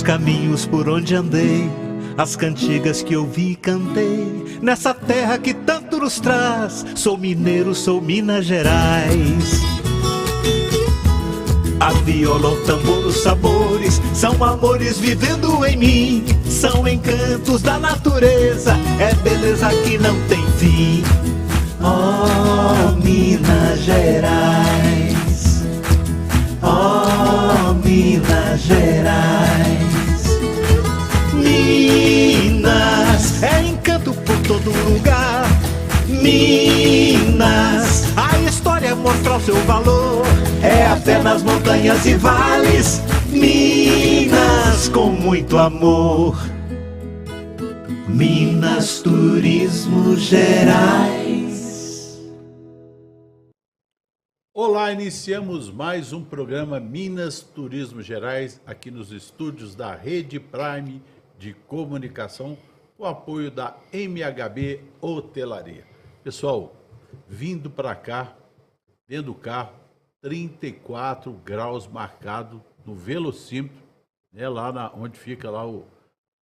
caminhos por onde andei, as cantigas que ouvi e cantei, nessa terra que tanto nos traz. Sou mineiro, sou Minas Gerais. A viola, o tambor, os sabores, são amores vivendo em mim. São encantos da natureza, é beleza que não tem fim. Oh, Minas Gerais, oh, Minas Gerais. Minas é encanto por todo lugar. Minas, a história mostra o seu valor. É a fé nas montanhas e vales. Minas com muito amor. Minas Turismo Gerais. Olá, iniciamos mais um programa Minas Turismo Gerais aqui nos estúdios da Rede Prime de Comunicação, com o apoio da MHB Hotelaria. Pessoal, vindo para cá, dentro do carro, 34 graus marcado no velocímetro, né, lá onde fica lá o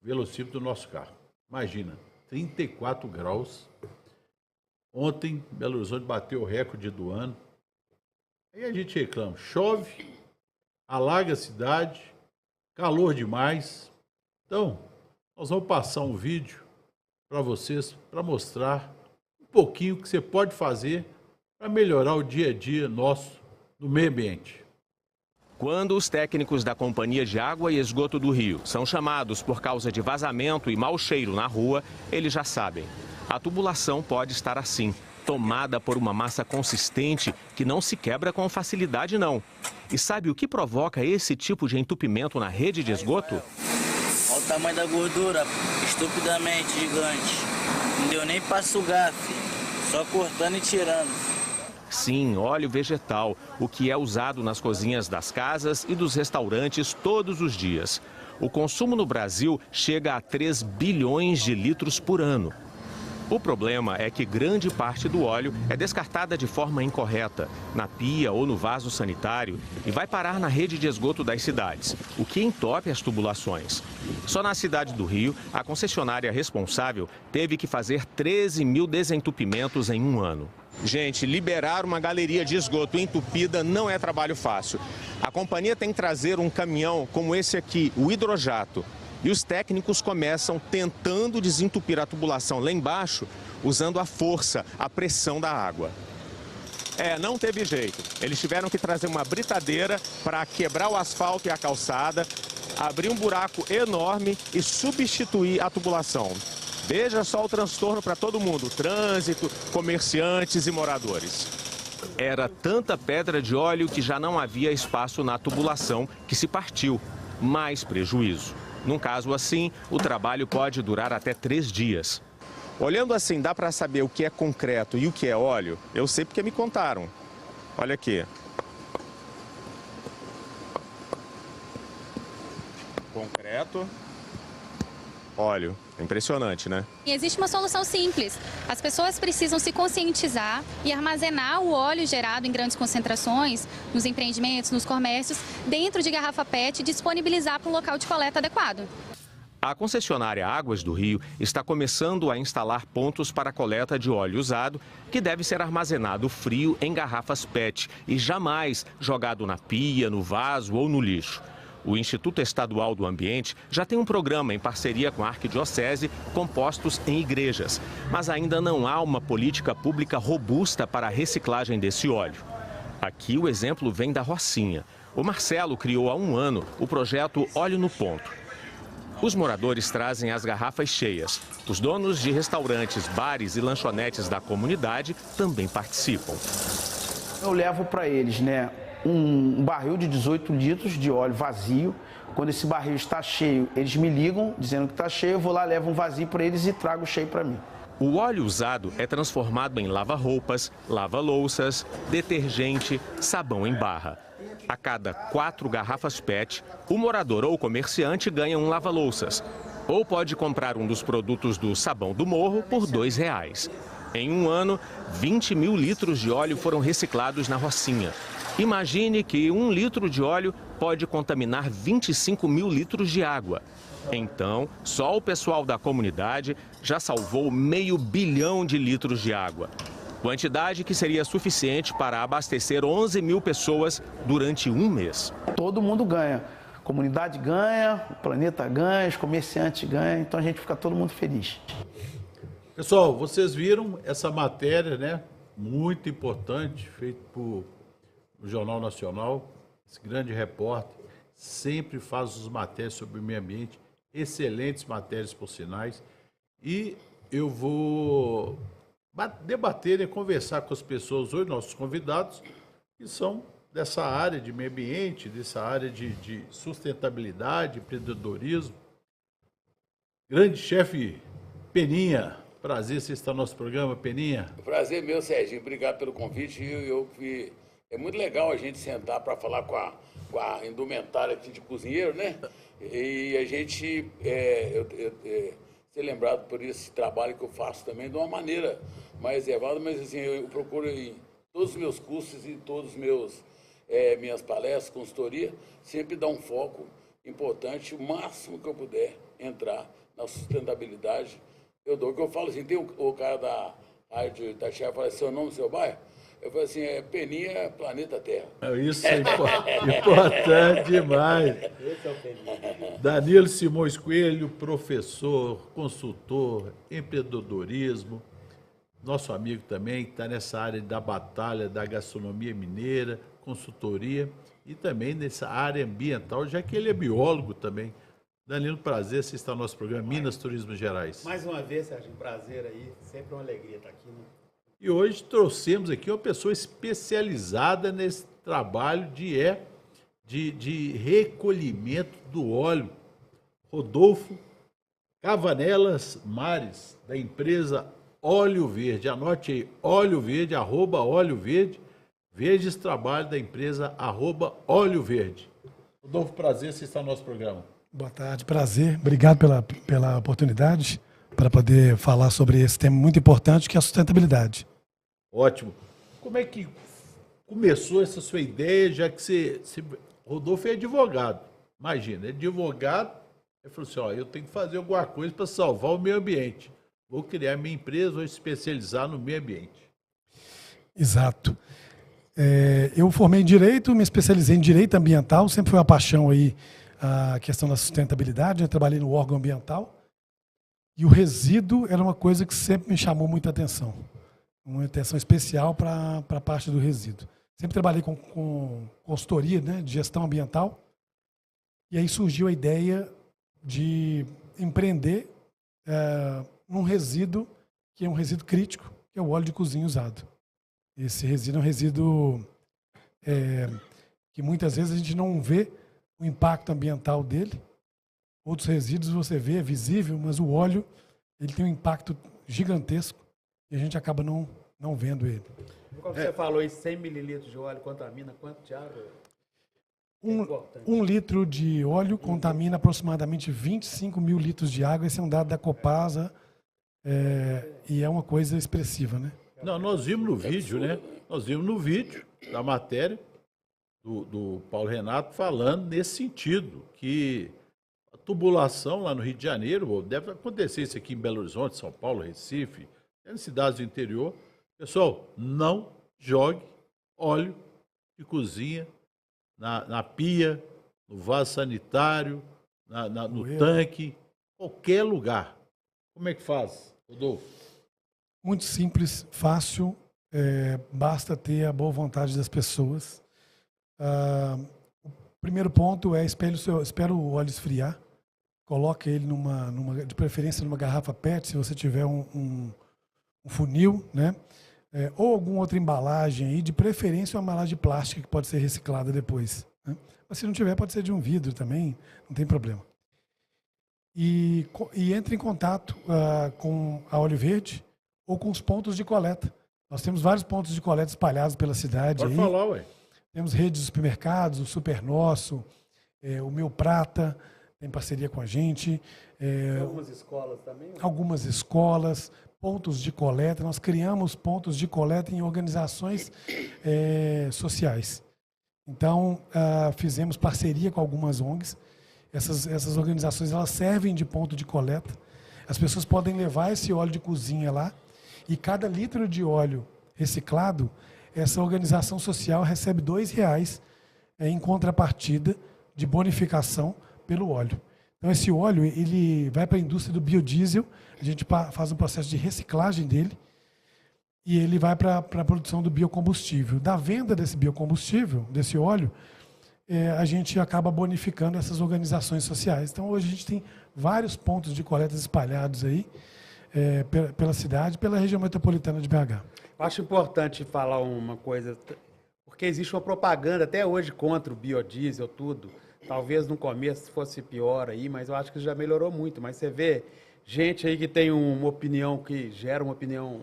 velocímetro do nosso carro. Imagina, 34 graus. Ontem, Belo Horizonte bateu o recorde do ano. Aí a gente reclama, chove, alaga a cidade, calor demais. Então, nós vamos passar um vídeo para vocês, para mostrar um pouquinho o que você pode fazer para melhorar o dia a dia nosso no meio ambiente. Quando os técnicos da Companhia de Água e Esgoto do Rio são chamados por causa de vazamento e mau cheiro na rua, eles já sabem. A tubulação pode estar assim, tomada por uma massa consistente que não se quebra com facilidade, não. E sabe o que provoca esse tipo de entupimento na rede de esgoto? Olha o tamanho da gordura, estupidamente gigante. Não deu nem para sugar, filho. Só cortando e tirando. Sim, óleo vegetal, o que é usado nas cozinhas das casas e dos restaurantes todos os dias. O consumo no Brasil chega a 3 bilhões de litros por ano. O problema é que grande parte do óleo é descartada de forma incorreta, na pia ou no vaso sanitário, e vai parar na rede de esgoto das cidades, o que entope as tubulações. Só na cidade do Rio, a concessionária responsável teve que fazer 13 mil desentupimentos em um ano. Gente, liberar uma galeria de esgoto entupida não é trabalho fácil. A companhia tem que trazer um caminhão como esse aqui, o hidrojato. E os técnicos começam tentando desentupir a tubulação lá embaixo, usando a força, a pressão da água. Não teve jeito. Eles tiveram que trazer uma britadeira para quebrar o asfalto e a calçada, abrir um buraco enorme e substituir a tubulação. Veja só o transtorno para todo mundo, trânsito, comerciantes e moradores. Era tanta pedra de óleo que já não havia espaço na tubulação, que se partiu. Mais prejuízo. Num caso assim, o trabalho pode durar até 3 dias. Olhando assim, dá para saber o que é concreto e o que é óleo? Eu sei porque me contaram. Olha aqui. Concreto, óleo. Impressionante, né? E existe uma solução simples. As pessoas precisam se conscientizar e armazenar o óleo gerado em grandes concentrações, nos empreendimentos, nos comércios, dentro de garrafa PET e disponibilizar para um local de coleta adequado. A concessionária Águas do Rio está começando a instalar pontos para a coleta de óleo usado, que deve ser armazenado frio em garrafas PET e jamais jogado na pia, no vaso ou no lixo. O Instituto Estadual do Ambiente já tem um programa em parceria com a Arquidiocese com postos em igrejas, mas ainda não há uma política pública robusta para a reciclagem desse óleo. Aqui o exemplo vem da Rocinha. O Marcelo criou há um ano o projeto Óleo no Ponto. Os moradores trazem as garrafas cheias. Os donos de restaurantes, bares e lanchonetes da comunidade também participam. Eu levo para eles, um barril de 18 litros de óleo vazio. Quando esse barril está cheio, eles me ligam dizendo que está cheio, eu vou lá, levo um vazio para eles e trago cheio para mim. O óleo usado é transformado em lava-roupas, lava-louças, detergente, sabão em barra. A cada 4 garrafas PET, o morador ou comerciante ganha um lava-louças. Ou pode comprar um dos produtos do Sabão do Morro por R$2. Em um ano, 20 mil litros de óleo foram reciclados na Rocinha. Imagine que 1 litro de óleo pode contaminar 25 mil litros de água. Então, só o pessoal da comunidade já salvou 500 milhões de litros de água. Quantidade que seria suficiente para abastecer 11 mil pessoas durante um mês. Todo mundo ganha. A comunidade ganha, o planeta ganha, os comerciantes ganham, então a gente fica todo mundo feliz. Pessoal, vocês viram essa matéria, né? Muito importante, feita por o Jornal Nacional. Esse grande repórter sempre faz as matérias sobre o meio ambiente, excelentes matérias por sinais. E eu vou debater e conversar com as pessoas hoje, nossos convidados, que são dessa área de meio ambiente, dessa área de sustentabilidade, empreendedorismo. Grande chefe Peninha, prazer você estar no nosso programa, Peninha. Prazer meu, Serginho, obrigado pelo convite. É muito legal a gente sentar para falar com a indumentária aqui de cozinheiro, né? E a gente ser lembrado por esse trabalho que eu faço também de uma maneira mais reservada, mas assim, eu procuro em todos os meus cursos e todos os minhas palestras, consultoria, sempre dar um foco importante, o máximo que eu puder entrar na sustentabilidade. Eu dou o que eu falo assim, tem o cara da rádio Itaixá, fala seu nome, seu bairro? Eu falo assim, Peninha, Planeta Terra. Isso é importante demais. Esse é o Peninha. Danilo Simões Coelho, professor, consultor, empreendedorismo, nosso amigo também, que está nessa área da batalha da gastronomia mineira, consultoria e também nessa área ambiental, já que ele é biólogo também. Danilo, prazer, você está no nosso programa Minas Turismo Gerais. Mais uma vez, Serginho, prazer aí, sempre uma alegria estar aqui, né? E hoje trouxemos aqui uma pessoa especializada nesse trabalho de recolhimento do óleo. Rodolfo Cavanelas Mares, da empresa Óleo Verde. Anote aí, Óleo Verde, @Óleo Verde. Veja esse trabalho da empresa @Óleo Verde. Rodolfo, prazer, você está no nosso programa. Boa tarde, prazer. Obrigado pela oportunidade para poder falar sobre esse tema muito importante que é a sustentabilidade. Ótimo. Como é que começou essa sua ideia, já que Rodolfo é advogado? Imagina, é advogado, ele falou assim, eu tenho que fazer alguma coisa para salvar o meio ambiente. Vou criar minha empresa, vou especializar no meio ambiente. Exato. Eu formei em Direito, me especializei em Direito Ambiental, sempre foi uma paixão aí a questão da sustentabilidade, eu trabalhei no órgão ambiental e o resíduo era uma coisa que sempre me chamou muita atenção. Uma atenção especial para a parte do resíduo. Sempre trabalhei com consultoria, né, de gestão ambiental. E aí surgiu a ideia de empreender num resíduo que é um resíduo crítico, que é o óleo de cozinha usado. Esse resíduo é um resíduo que muitas vezes a gente não vê o impacto ambiental dele. Outros resíduos você vê, é visível, mas o óleo ele tem um impacto gigantesco. E a gente acaba não vendo ele. Como você falou aí, 100 mililitros de óleo contamina quanto de água? Um litro de óleo contamina aproximadamente 25 mil litros de água. Esse é um dado da Copasa e é uma coisa expressiva, né? Não, nós vimos no vídeo, né? Nós vimos no vídeo da matéria do Paulo Renato falando nesse sentido, que a tubulação lá no Rio de Janeiro, deve acontecer isso aqui em Belo Horizonte, São Paulo, Recife, nas cidades do interior. Pessoal, não jogue óleo de cozinha na pia, no vaso sanitário, no tanque, qualquer lugar. Como é que faz, Rodolfo? Muito simples, fácil, basta ter a boa vontade das pessoas. O primeiro ponto é espera o óleo esfriar, coloque ele de preferência numa garrafa PET, se você tiver um funil, né? Ou alguma outra embalagem aí, de preferência uma embalagem de plástica que pode ser reciclada depois, né? Mas se não tiver, pode ser de um vidro também, não tem problema. E entre em contato com a Óleo Verde ou com os pontos de coleta. Nós temos vários pontos de coleta espalhados pela cidade. Pode falar, ué. Temos redes de supermercados, o Super Nosso, o Meu Prata, tem parceria com a gente. Algumas escolas também? Algumas escolas, pontos de coleta. Nós criamos pontos de coleta em organizações sociais. Então, fizemos parceria com algumas ONGs. Essas organizações elas servem de ponto de coleta. As pessoas podem levar esse óleo de cozinha lá e cada litro de óleo reciclado, essa organização social recebe R$2 em contrapartida de bonificação pelo óleo. Então, esse óleo ele vai para a indústria do biodiesel, a gente faz um processo de reciclagem dele e ele vai para a produção do biocombustível. Da venda desse biocombustível, desse óleo, a gente acaba bonificando essas organizações sociais. Então, hoje a gente tem vários pontos de coleta espalhados aí pela cidade, pela região metropolitana de BH. Eu acho importante falar uma coisa, porque existe uma propaganda até hoje contra o biodiesel, tudo. Talvez no começo fosse pior aí, mas eu acho que já melhorou muito. Mas você vê gente aí que tem uma opinião, que gera uma opinião,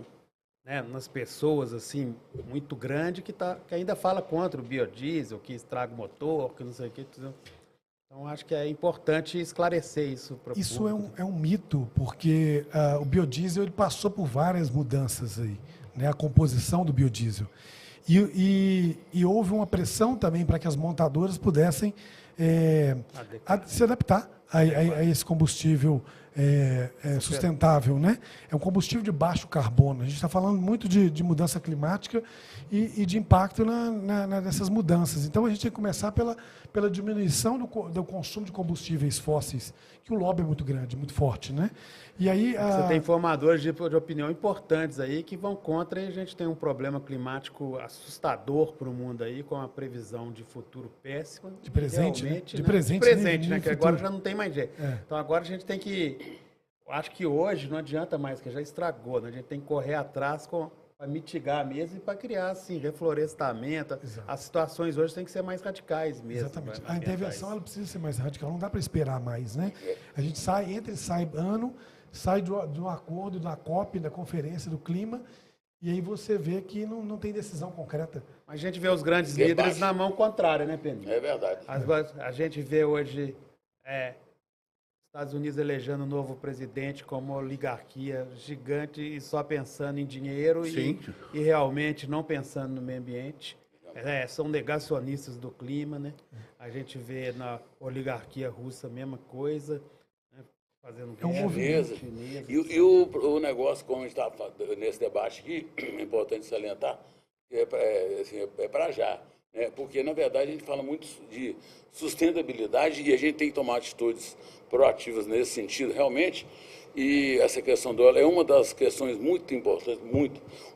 né, nas pessoas, assim, muito grande, que ainda fala contra o biodiesel, que estraga o motor, que não sei o que. Então, acho que é importante esclarecer isso para o público. Isso é um mito, porque o biodiesel ele passou por várias mudanças aí, né, a composição do biodiesel. E houve uma pressão também para que as montadoras pudessem se adaptar a esse combustível sustentável, né? É um combustível de baixo carbono. A gente está falando muito de mudança climática e de impacto nessas mudanças. Então, a gente tem que começar pela diminuição do consumo de combustíveis fósseis, que o lobby é muito grande, muito forte, né? E aí, você tem formadores de opinião importantes aí que vão contra, e a gente tem um problema climático assustador para o mundo aí, com a previsão de futuro péssimo. De presente, né? De presente, né? Que agora já não tem mais jeito. Então agora a gente tem que... Eu acho que hoje não adianta mais, que já estragou, né? A gente tem que correr atrás para mitigar mesmo e para criar, assim, reflorestamento. Exato. As situações hoje têm que ser mais radicais mesmo. Exatamente. A intervenção ela precisa ser mais radical, não dá para esperar mais, né? A gente entra e sai ano, sai de um acordo da COP, da Conferência do Clima, e aí você vê que não tem decisão concreta. A gente vê os grandes líderes na mão contrária, né, Pedro? É verdade. A gente vê hoje Estados Unidos elegendo um novo presidente com uma oligarquia gigante e só pensando em dinheiro e realmente não pensando no meio ambiente. São negacionistas do clima, né? A gente vê na oligarquia russa a mesma coisa. Fazendo chinesa. E o negócio, como a gente está nesse debate aqui, é importante salientar, é para já. Né? Porque, na verdade, a gente fala muito de sustentabilidade e a gente tem que tomar atitudes proativas nesse sentido, realmente. E essa questão do óleo é uma das questões muito importantes,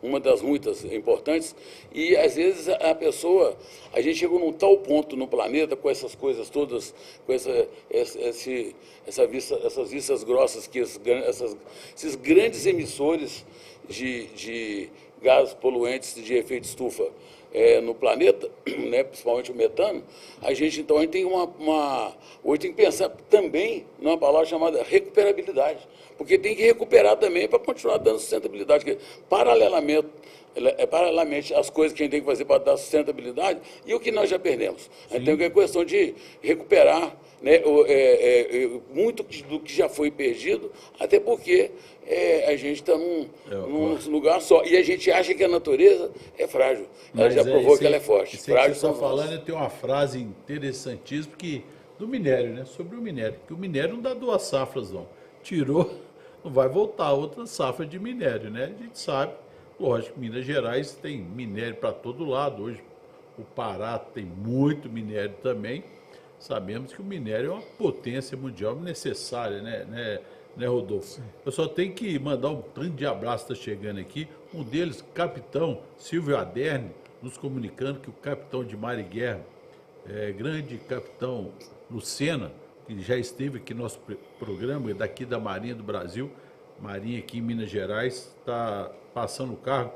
uma das muitas importantes. E, às vezes, a gente chegou num tal ponto no planeta, com essas coisas todas, com essas vistas grossas, que esses grandes emissores de gases poluentes de efeito estufa no planeta, né, principalmente o metano, a gente tem hoje tem que pensar também numa palavra chamada recuperabilidade, porque tem que recuperar também para continuar dando sustentabilidade, porque paralelamente as coisas que a gente tem que fazer para dar sustentabilidade e o que nós já perdemos. A gente tem a questão de recuperar, né, muito do que já foi perdido, até porque a gente está num lugar só. E a gente acha que a natureza é frágil. Ela já provou que ela é forte. Frágil, você está falando, tem uma frase interessantíssima do minério, né? Sobre o minério. Que o minério não dá 2 safras, não. Tirou, não vai voltar outra safra de minério, né? A gente sabe, lógico, Minas Gerais tem minério para todo lado. Hoje o Pará tem muito minério também. Sabemos que o minério é uma potência mundial necessária, né, Rodolfo? Sim. Eu só tenho que mandar um tanto de abraço que está chegando aqui. Um deles, capitão Silvio Aderni, nos comunicando que o capitão de mar e guerra, grande capitão Lucena, que já esteve aqui no nosso programa, daqui da Marinha do Brasil, Marinha aqui em Minas Gerais, está passando o cargo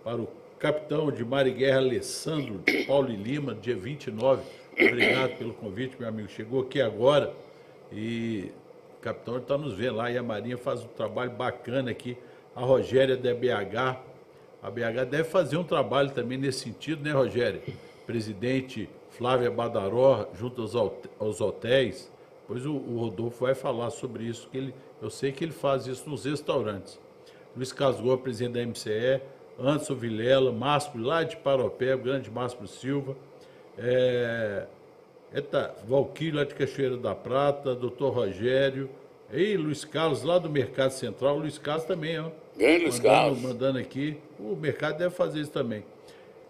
para o capitão de mar e guerra Alessandro Paulo e Lima, dia 29. Obrigado pelo convite, meu amigo. Chegou aqui agora e o capitão está nos vendo lá e a Marinha faz um trabalho bacana aqui. A Rogéria da BH, a BH deve fazer um trabalho também nesse sentido, né, Rogéria? Presidente Flávia Badaró, junto aos hotéis. Pois o Rodolfo vai falar sobre isso, que eu sei que ele faz isso nos restaurantes. Luiz Casgô, presidente da MCE, Anderson Vilela, Márcio lá de Paropé, o grande Márcio Silva, Valquírio lá de Cachoeira da Prata, doutor Rogério, e Luiz Carlos lá do Mercado Central, Luiz Carlos também, ó. Grande Luiz Carlos. Mandando aqui, o mercado deve fazer isso também.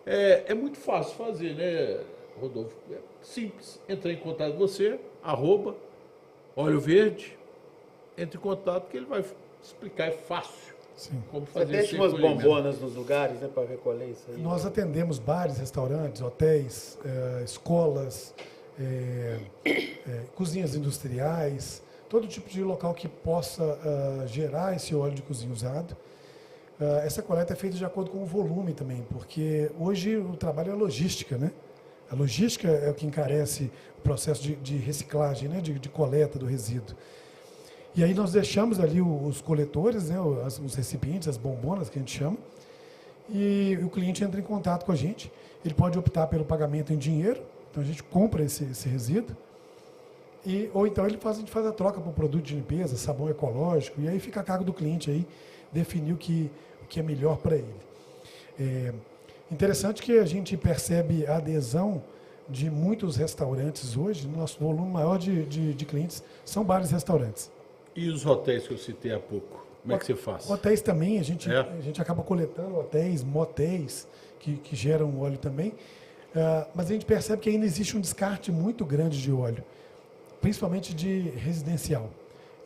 É muito fácil fazer, né, Rodolfo? É simples, entrar em contato com você, @Óleo Verde, entre em contato que ele vai explicar, é fácil. Sim. Como Você fazer deixa umas bombonas nos lugares, né, para recolher isso aí? Nós atendemos bares, restaurantes, hotéis, escolas, cozinhas industriais, todo tipo de local que possa gerar esse óleo de cozinha usado. Essa coleta é feita de acordo com o volume também, porque hoje o trabalho é logística, né? A logística é o que encarece o processo de reciclagem, né? de coleta do resíduo. E aí nós deixamos ali os coletores, né? os recipientes, as bombonas que a gente chama, e o cliente entra em contato com a gente. Ele pode optar pelo pagamento em dinheiro, então a gente compra esse resíduo, ou então a gente faz a troca por produto de limpeza, sabão ecológico, e aí fica a cargo do cliente aí definir o que é melhor para ele. Interessante que a gente percebe a adesão de muitos restaurantes hoje. Nosso volume maior de clientes são bares e restaurantes. E os hotéis que eu citei há pouco? Como é que você faz? Hotéis também, a gente acaba coletando hotéis, motéis que geram óleo também. Mas a gente percebe que ainda existe um descarte muito grande de óleo, principalmente de residencial.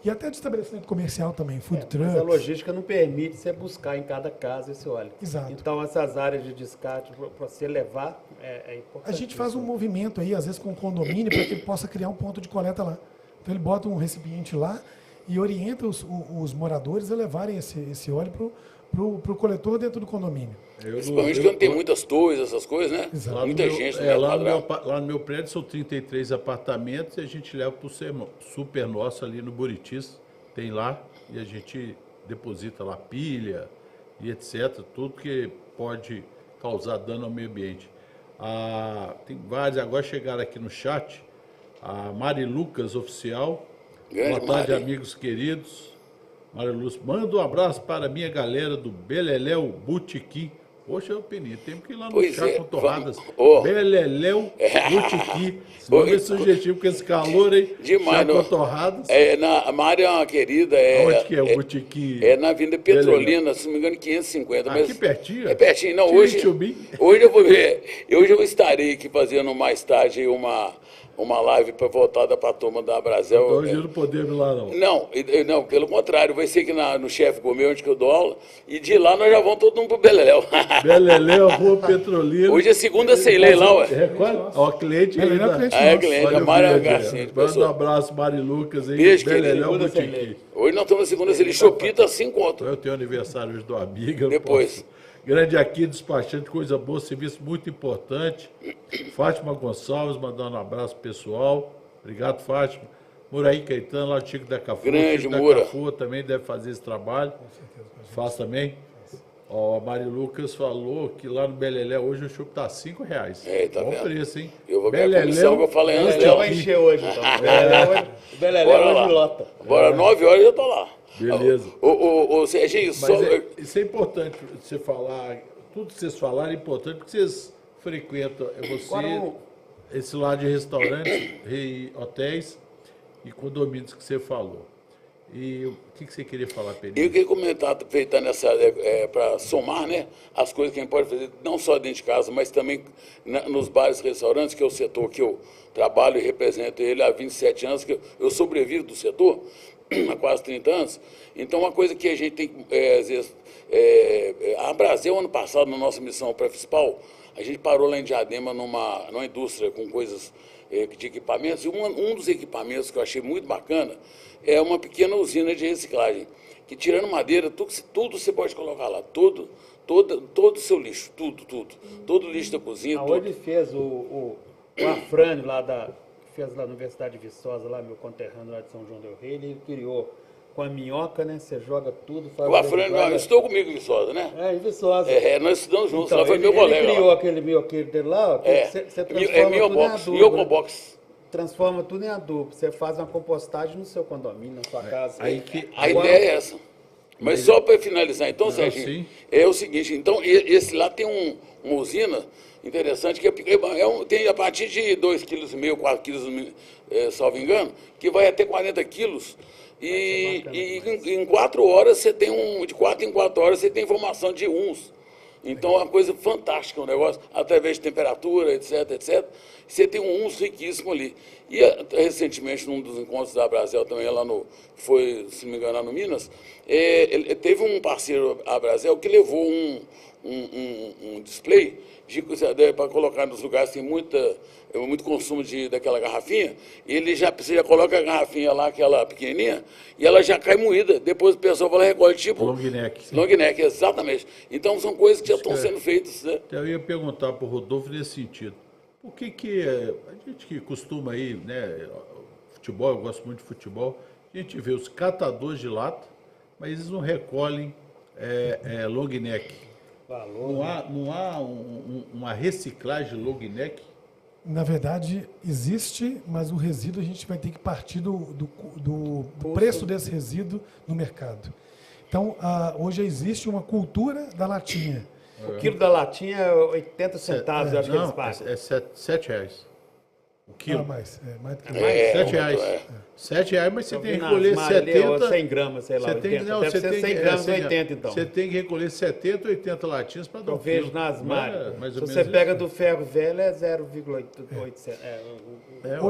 E até de estabelecimento comercial também, food trucks. Mas a logística não permite você buscar em cada casa esse óleo. Exato. Então, essas áreas de descarte, para você levar, é importante. A gente faz um movimento aí, às vezes com o condomínio, para que ele possa criar um ponto de coleta lá. Então, ele bota um recipiente lá e orienta os moradores a levarem esse óleo para o coletor dentro do condomínio. Principalmente quando tem muitas torres, essas coisas, né? Exato. Muita gente. Lá no meu prédio são 33 apartamentos e a gente leva para o super nosso ali no Buritis. Tem lá e a gente deposita lá pilha e etc. Tudo que pode causar dano ao meio ambiente. Tem vários, agora chegaram aqui no chat. A Mari Lucas Oficial. Grande Boa tarde, Mari. amigos queridos. Mário Lúcio, manda um abraço para a minha galera do Beleléu Botequim. Poxa, eu peni, temos que ir lá no chá com torradas. Beleléu Botequim. Vamos ver sugestivo com esse calor aí. Demais, chá com torradas. A Mari é uma querida. Onde que é o Botequim? É na Avenida Petrolina, se não me engano, 550. Aqui pertinho? É pertinho. Não, hoje eu estarei aqui fazendo mais tarde uma live voltada para a turma da Brasel. Então hoje não podemos ir lá, não. Não, pelo contrário, vai ser aqui no Chefe Gourmet, onde que eu dou aula, e de lá nós já vamos todo mundo pro Beleléu. Beleléu, Rua Petrolina. Hoje é segunda Ceilei lá, ué. Ó, cliente aí. Cliente, a Mari é uma gracinha. Manda um abraço, Mari Lucas aí. Beijo, Beleléu Botequim. Hoje nós estamos na segunda Ceilei, Chopita, 5 conto. Eu tenho aniversário hoje do amiga. Depois. Grande aqui, despachante, coisa boa, serviço muito importante. Fátima Gonçalves, mandando um abraço pessoal. Obrigado, Fátima. Muraí Caetano, lá do Chico da Cafu. Grande Chico Mura. da Cafu também deve fazer esse trabalho. Faz também. Ó, a Mari Lucas falou que lá no Beleléu hoje o chopp tá R$5. Tá bom vendo? preço, hein? Eu vou ganhar a comissão que eu falei antes. Beleléu vai encher hoje, então. Beleléu hoje lota. Bora, 9 horas eu tô lá. Beleza. Ô, Serginho, isso é importante você falar, tudo que vocês falaram é importante, porque vocês frequentam, esse lado de restaurantes, hotéis e condomínios que você falou. E o que você queria falar, Pedro? Eu queria comentar, aproveitar para somar, né, as coisas que a gente pode fazer, não só dentro de casa, mas também nos bares e restaurantes, que é o setor que eu trabalho e represento ele há 27 anos, que eu sobrevivo do setor há quase 30 anos. Então, uma coisa que a gente tem, às vezes, a Brasel, ano passado, na nossa missão pré-fiscal, a gente parou lá em Diadema numa indústria com coisas de equipamentos, e um dos equipamentos que eu achei muito bacana é uma pequena usina de reciclagem, que tirando madeira, tudo você pode colocar lá, todo o seu lixo, tudo, todo o lixo da cozinha. Aonde fez o Afrânio fez lá na Universidade de Viçosa, lá, meu conterrâneo lá de São João del Rei, ele criou com a minhoca, né? Você joga tudo, faz... O Afrânio estudou comigo em Viçosa, né? Em Viçosa. Nós estudamos juntos, então, lá foi meu colega. Ele criou aquele minhoqueiro dele lá, você transforma tudo em adubo. Miocobox. Transforma tudo em adubo. Você faz uma compostagem no seu condomínio, na sua casa. A ideia é essa. Mas só para finalizar, então, Sérgio, sim. é o seguinte, então, esse lá tem uma usina interessante, que tem a partir de 2,5 kg, 4 kg, salvo engano, que vai até 40 quilos. E em 4 horas você tem de 4 em 4 horas você tem informação de uns. Então é uma coisa fantástica o negócio, através de temperatura, etc, etc. Você tem um uns riquíssimo ali. E recentemente, num dos encontros da Brasel também, lá foi, se não me engano, lá no Minas, teve um parceiro, a Brasel, que levou um display para colocar nos lugares que tem muito consumo daquela garrafinha, você já coloca a garrafinha lá, aquela pequenininha, e ela já cai moída. Depois o pessoal vai lá e recolhe, tipo... Long neck. Long neck, exatamente. Então são coisas que já estão sendo feitas, né? Eu ia perguntar para o Rodolfo nesse sentido. Por que a gente que costuma aí, né, futebol, eu gosto muito de futebol, a gente vê os catadores de lata, mas eles não recolhem long neck. Não há uma reciclagem long neck? Na verdade, existe, mas o resíduo a gente vai ter que partir do preço desse resíduo no mercado. Então, hoje existe uma cultura da latinha. O quilo da latinha é 80 centavos, eu acho que eles pagam. É R$7. O quilo. Mais do que R$7. R$7, mas você tem que recolher 70... 100 gramas, sei lá, 80. Deve ser 100 gramas, 80, então. Você tem que recolher 70, 80 latinhas para dar Eu vejo nas máquinas. Se você pega do ferro velho, é 0,8.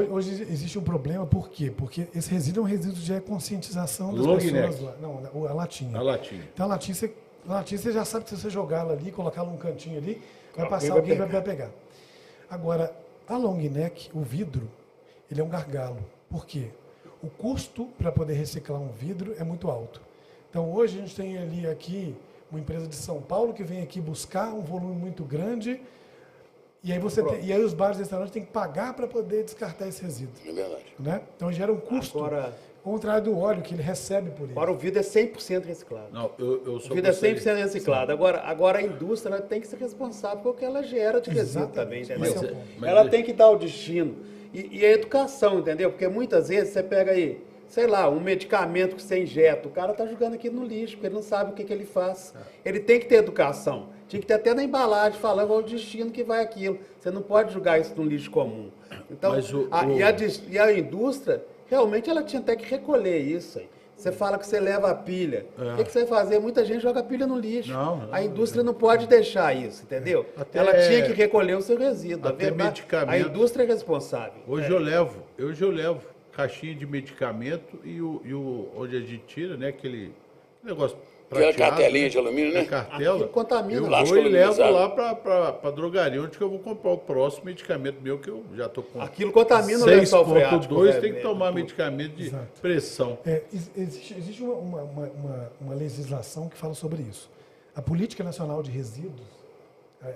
Hoje existe um problema, por quê? Porque esse resíduo é um resíduo de conscientização das Long pessoas. neck. Não, a latinha. A latinha. Então, a latinha você já sabe que se você jogar ela ali, colocar ela num cantinho ali, vai passar alguém e vai pegar. Agora, a long neck, o vidro, ele é um gargalo. Por quê? O custo para poder reciclar um vidro é muito alto. Então, hoje a gente tem ali aqui uma empresa de São Paulo que vem aqui buscar um volume muito grande e aí, e aí os bares e restaurantes têm que pagar para poder descartar esse resíduo. É verdade. Né? Então, gera um custo. Ao contrário do óleo que ele recebe por isso. Agora, o vidro é 100% reciclado. Não, eu sou o vidro é 100% reciclado. Agora, a indústria tem que ser responsável pelo que ela gera de resíduo também, entendeu? Ela tem que dar o destino. E a educação, entendeu? Porque muitas vezes você pega aí, sei lá, um medicamento que você injeta, o cara está jogando aquilo no lixo, porque ele não sabe o que ele faz. Ele tem que ter educação. Tinha que ter até na embalagem, falando qual o destino que vai aquilo. Você não pode jogar isso no lixo comum. Então, e a indústria... Realmente ela tinha até que recolher isso. Aí. Você fala que você leva a pilha. O que você vai fazer? Muita gente joga a pilha no lixo. A indústria não pode deixar isso, entendeu? Ela tinha que recolher o seu resíduo. A indústria é responsável. Hoje eu levo caixinha de medicamento e onde a gente tira, né, aquele negócio aquela cartelinha de alumínio, né? Cartela. Contamina. Eu vou e levo lá para a drogaria, onde que eu vou comprar o próximo medicamento meu, que eu já estou com... Aquilo contamina o lençol freático. 6,2, tem que tomar medicamento de pressão. Existe uma legislação que fala sobre isso. A Política Nacional de Resíduos,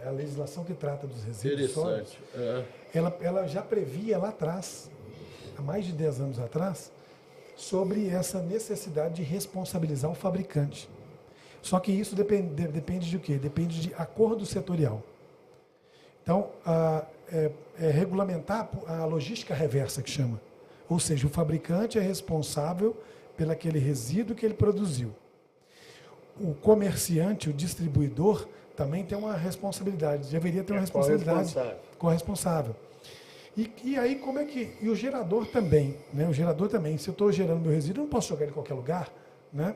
a legislação que trata dos resíduos sólidos, ela já previa lá atrás, há mais de 10 anos atrás, sobre essa necessidade de responsabilizar o fabricante. Só que isso depende de o quê? Depende de acordo setorial. Então, regulamentar a logística reversa, que chama. Ou seja, o fabricante é responsável pelo aquele resíduo que ele produziu. O comerciante, o distribuidor, também tem uma responsabilidade, deveria ter uma responsabilidade corresponsável. E aí, como é que... E o gerador também, né? O gerador também. Se eu estou gerando meu resíduo, eu não posso jogar ele em qualquer lugar, né?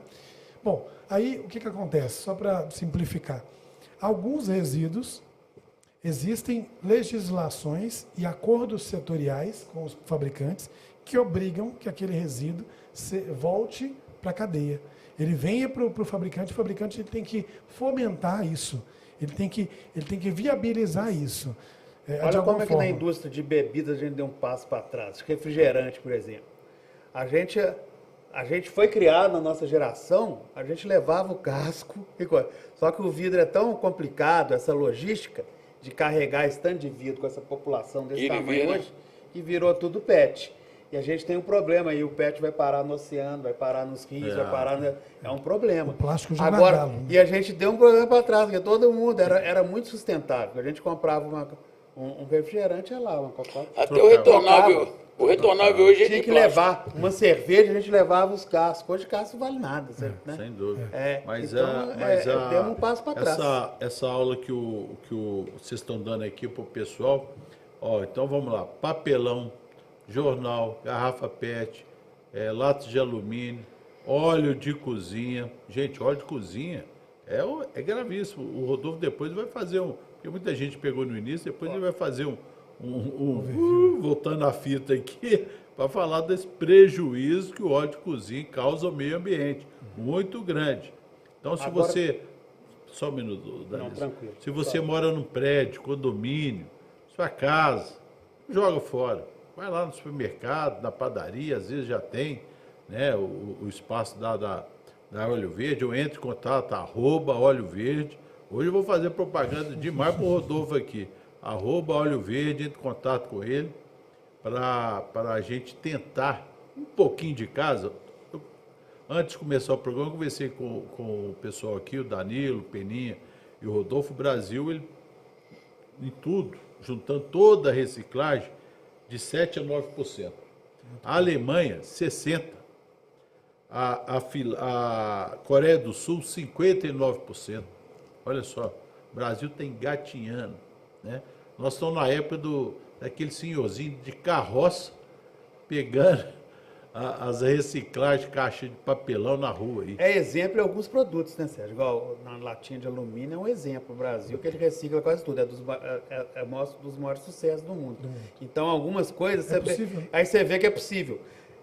Bom, aí o que acontece? Só para simplificar. Alguns resíduos, existem legislações e acordos setoriais com os fabricantes que obrigam que aquele resíduo volte para a cadeia. Ele venha para o fabricante ele tem que fomentar isso. Ele tem que viabilizar isso. Olha como é que na indústria de bebidas a gente deu um passo para trás. Refrigerante, por exemplo. A gente foi criado na nossa geração, a gente levava o casco. Só que o vidro é tão complicado, essa logística de carregar esse tanto de vidro com essa população desse tamanho hoje, que virou tudo PET. E a gente tem um problema aí, o PET vai parar no oceano, vai parar nos rios, vai parar... É um problema. O plástico já agora, e a gente deu um problema para trás, porque todo mundo era muito sustentável. A gente comprava um refrigerante, uma Coca-Cola. Até o retornável, O retornável hoje é Tinha de que plástico. levar uma cerveja, a gente levava os cascos. Hoje casco não vale nada, certo, né? Sem dúvida. Demos um passo para trás. Essa aula que vocês estão dando aqui para o pessoal, então vamos lá, papelão, jornal, garrafa PET, latas de alumínio, óleo de cozinha. Gente, óleo de cozinha é gravíssimo. O Rodolfo depois vai fazer porque muita gente pegou no início, depois ele vai fazer voltando a fita aqui, para falar desse prejuízo que o óleo de cozinha causa ao meio ambiente, muito grande. Então, se você... Só um minuto, Danilo. Não, tranquilo. Se você mora num prédio, condomínio, sua casa, joga fora. Vai lá no supermercado, na padaria, às vezes já tem, né, o espaço da Óleo Verde, eu entro em contato, @Óleo Verde. Hoje eu vou fazer propaganda demais para o Rodolfo aqui. @Óleo Verde, entre em contato com ele, para a gente tentar um pouquinho de casa. Antes de começar o programa, eu conversei com o pessoal aqui, o Danilo, o Peninha e o Rodolfo. O Brasil, ele, em tudo, juntando toda a reciclagem, de 7% a 9%. A Alemanha, 60%. A Coreia do Sul, 59%. Olha só, o Brasil está engatinhando, né? Nós estamos na época daquele senhorzinho de carroça pegando as reciclagens, caixa de papelão na rua aí. É exemplo em alguns produtos, né, Sérgio? Igual na latinha de alumínio é um exemplo. O Brasil, que ele recicla quase tudo, mostra dos maiores sucessos do mundo. Então, algumas coisas, aí você vê que é possível.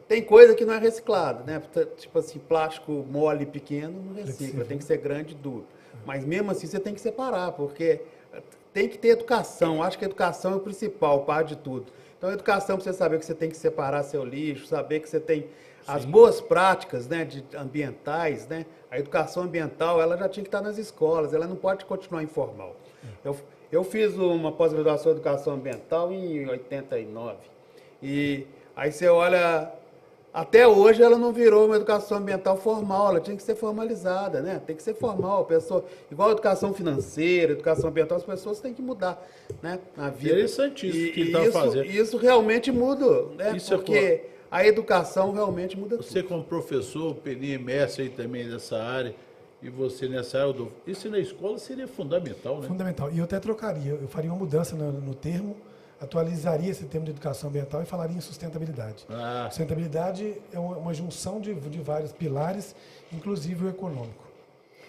Tem coisa que não é reciclada, né? Tipo assim, plástico mole pequeno não recicla, tem que ser grande e duro. Mas mesmo assim você tem que separar, porque tem que ter educação. Acho que a educação é o principal, parte de tudo. Então, a educação para você saber que você tem que separar seu lixo, saber que você tem as boas práticas, né, ambientais, né? A educação ambiental, ela já tinha que estar nas escolas, ela não pode continuar informal. Eu fiz uma pós-graduação em educação ambiental em 89. E aí você olha, até hoje ela não virou uma educação ambiental formal, ela tinha que ser formalizada, né? Tem que ser formal, a pessoa, igual a educação financeira, educação ambiental, as pessoas têm que mudar, né, na vida. Interessantíssimo o que ele está fazendo. Isso realmente muda, né? Porque a educação realmente muda tudo. Você como professor, Peninha, mestre aí também dessa área, e você nessa área, Rodolfo, isso na escola seria fundamental, né? Fundamental. E eu até trocaria, eu faria uma mudança no termo, atualizaria esse termo de educação ambiental e falaria em sustentabilidade. Sustentabilidade é uma junção de vários pilares, inclusive o econômico.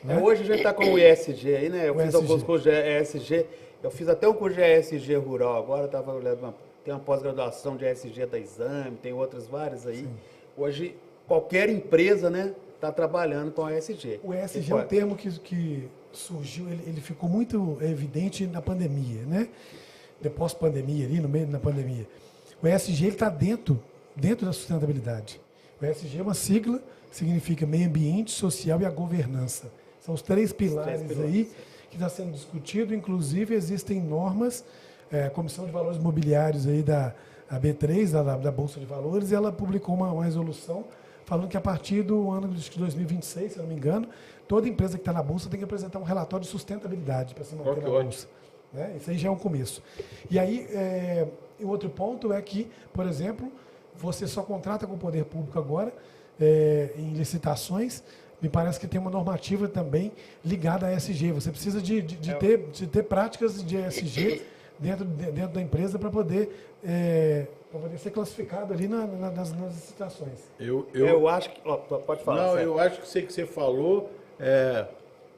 Né? Hoje a gente está com o ESG aí, né? Eu fiz alguns cursos de ESG, eu fiz até um curso de ESG rural, agora estava olhando, tem uma pós-graduação de ESG da Exame, tem outras várias aí. Sim. Hoje, qualquer empresa, né, está trabalhando com o ESG. O ESG é um termo que surgiu, ele ficou muito evidente na pandemia, né? Depois pandemia, ali no meio da pandemia. O ESG está dentro da sustentabilidade. O ESG é uma sigla, significa meio ambiente, social e a governança. São os três pilares aí que está sendo discutido. Inclusive, existem normas, a Comissão de Valores Mobiliários aí da B3, da Bolsa de Valores, ela publicou uma resolução falando que a partir do ano de 2026, se eu não me engano, toda empresa que está na Bolsa tem que apresentar um relatório de sustentabilidade para se manter na Bolsa. Né? Isso aí já é um começo. E aí, o outro ponto é que, por exemplo, você só contrata com o poder público agora, em licitações. Me parece que tem uma normativa também ligada a ESG. Você precisa de ter práticas de ESG dentro da empresa para poder ser classificado ali nas licitações. Eu acho que... pode falar. Não, eu acho que sei que você falou.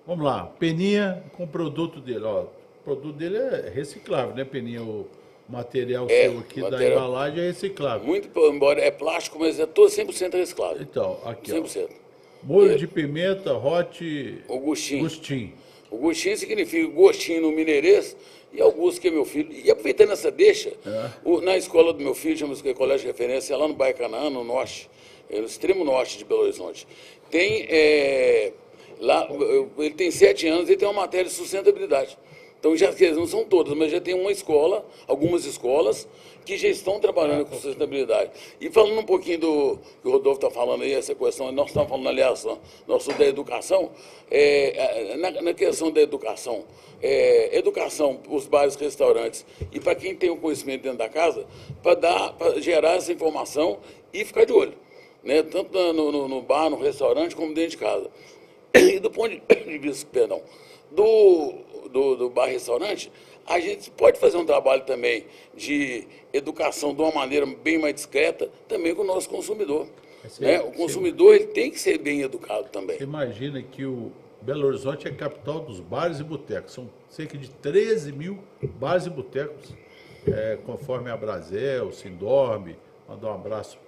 Vamos lá, Peninha com o produto dele. Ó, o produto dele é reciclável, né, Peninha? O material seu aqui da embalagem é reciclável. Muito, embora é plástico, mas é todo 100% reciclável. Então, aqui, 100%. Molho de pimenta, hot... Agostinho. O gostinho significa gostinho no mineirês e Augusto, que é meu filho. E aproveitando essa deixa, na escola do meu filho, chama-se Colégio de Referência, lá no bairro Canaã, no norte, no extremo norte de Belo Horizonte. Tem, lá, ele tem 7 anos e tem uma matéria de sustentabilidade. Então, já que não são todas, mas já tem uma escola, algumas escolas, que já estão trabalhando com sustentabilidade. E falando um pouquinho do que o Rodolfo está falando aí, essa questão, nós estamos falando, aliás, nosso da educação, na questão da educação, educação, os bares, restaurantes, e para quem tem o conhecimento dentro da casa, para gerar essa informação e ficar de olho, né? Tanto no bar, no restaurante, como dentro de casa. E do ponto de vista, perdão, do bar-restaurante, a gente pode fazer um trabalho também de educação de uma maneira bem mais discreta, também com o nosso consumidor. Né? O consumidor ele tem que ser bem educado também. Você imagina que o Belo Horizonte é a capital dos bares e botecos. São cerca de 13 mil bares e botecos, conforme a Brasel, Sindorme. Mandar um abraço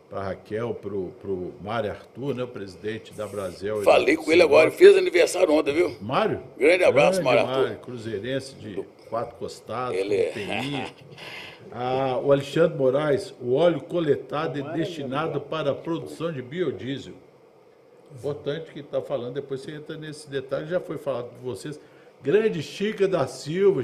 para a Raquel, para o Mário Arthur, né, o presidente da Brasel. Falei com ele agora, fez aniversário ontem, viu? Mário? Grande abraço, Mário Arthur. Cruzeirense de 4 costados, ele UTI. O Alexandre Moraes, o óleo coletado é destinado para a produção de biodiesel. Importante que está falando, depois você entra nesse detalhe, já foi falado por vocês. Grande Chica da Silva,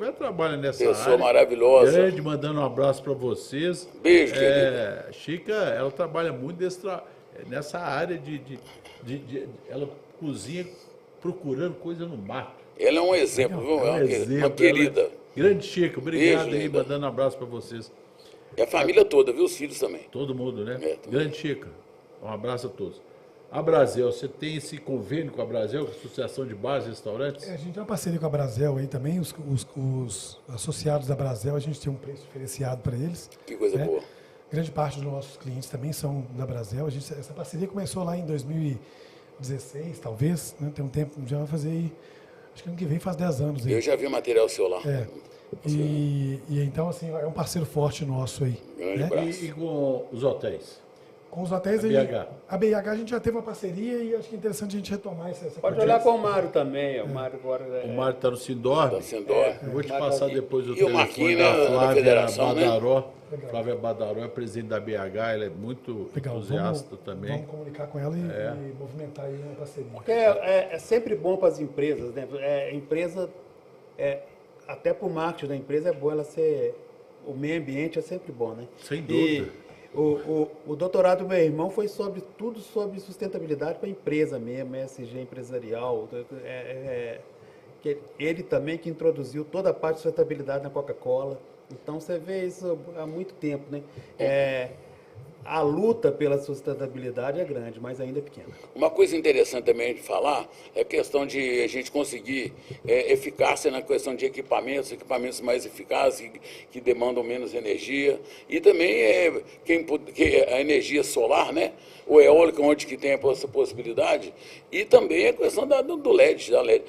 ela trabalha nessa área. Pessoa maravilhosa. Grande, mandando um abraço para vocês. Beijo, querida. Chica, ela trabalha muito nessa área ela cozinha procurando coisa no mato. Ela é um exemplo, viu? Uma querida. Grande Chica, obrigado Beijo, aí, linda. mandando um abraço para vocês. E a família toda, viu? Os filhos também. Todo mundo, né? Todo Grande Chica, um abraço a todos. A Brasel, você tem esse convênio com a Brasel, com a Associação de Bares e Restaurantes? A gente tem uma parceria com a Brasel aí também, os associados da Brasel, a gente tem um preço diferenciado para eles. Que coisa boa. Grande parte dos nossos clientes também são da Brasel. Essa parceria começou lá em 2016, talvez, né? Tem um tempo, já vai fazer aí, acho que ano que vem faz 10 anos. Aí. Eu já vi material seu lá. E então, assim, é um parceiro forte nosso aí. Grande abraço. E com os hotéis? Com os hotéis, a BH a gente já teve uma parceria e acho que é interessante a gente retomar essa Pode olhar com o Mário também. O Mário agora O Mário está no Sindorme. Eu vou te passar depois o E o telefone Marquinhos da na Flávia federação, Badaró. Flávia Badaró é presidente da BH, ela é muito entusiasta também. Vamos comunicar com ela e movimentar aí uma parceria. Porque é sempre bom para as empresas, né? Até para o marketing da empresa é bom ela ser... O meio ambiente é sempre bom, né? Sem dúvida. O doutorado do meu irmão foi tudo sobre sustentabilidade para a empresa mesmo, ESG empresarial. Ele também que introduziu toda a parte de sustentabilidade na Coca-Cola. Então você vê isso há muito tempo, né? A luta pela sustentabilidade é grande, mas ainda é pequena. Uma coisa interessante também de falar é a questão de a gente conseguir eficácia na questão de equipamentos mais eficazes, que demandam menos energia. E também a energia solar, né? Ou eólica, onde que tem essa possibilidade. E também a questão do LED, da LED.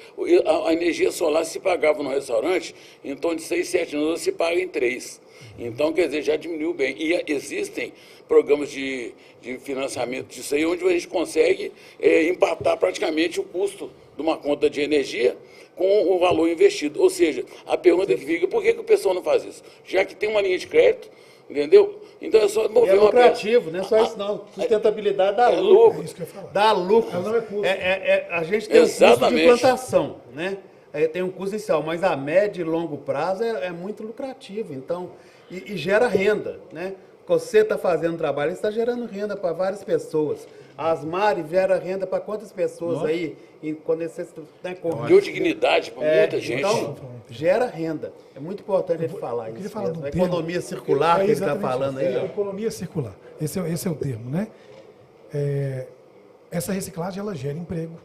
A energia solar se pagava no restaurante, em torno de 6, 7 anos, se paga em 3. Então, quer dizer, já diminuiu bem. E existem programas de financiamento disso aí, onde a gente consegue empatar praticamente o custo de uma conta de energia com o valor investido. Ou seja, a pergunta que fica, por que o pessoal não faz isso? Já que tem uma linha de crédito, entendeu? Então é só mover uma lucrativo, não é só isso não. Sustentabilidade dá lucro. É isso que eu ia falar. Dá lucro. Não é custo. A gente tem um custo de plantação, né? Tem um custo inicial, mas a médio e longo prazo é muito lucrativo. Então, e gera renda, né? Você está fazendo trabalho, está gerando renda para várias pessoas. A Asmari gera renda para quantas pessoas aí? Quando você, né, deu dignidade para muita gente. Então, gera renda. É muito importante ele falar isso. Falar a economia circular que ele está falando aí. Economia circular. Esse é o termo, né? Essa reciclagem, ela gera emprego.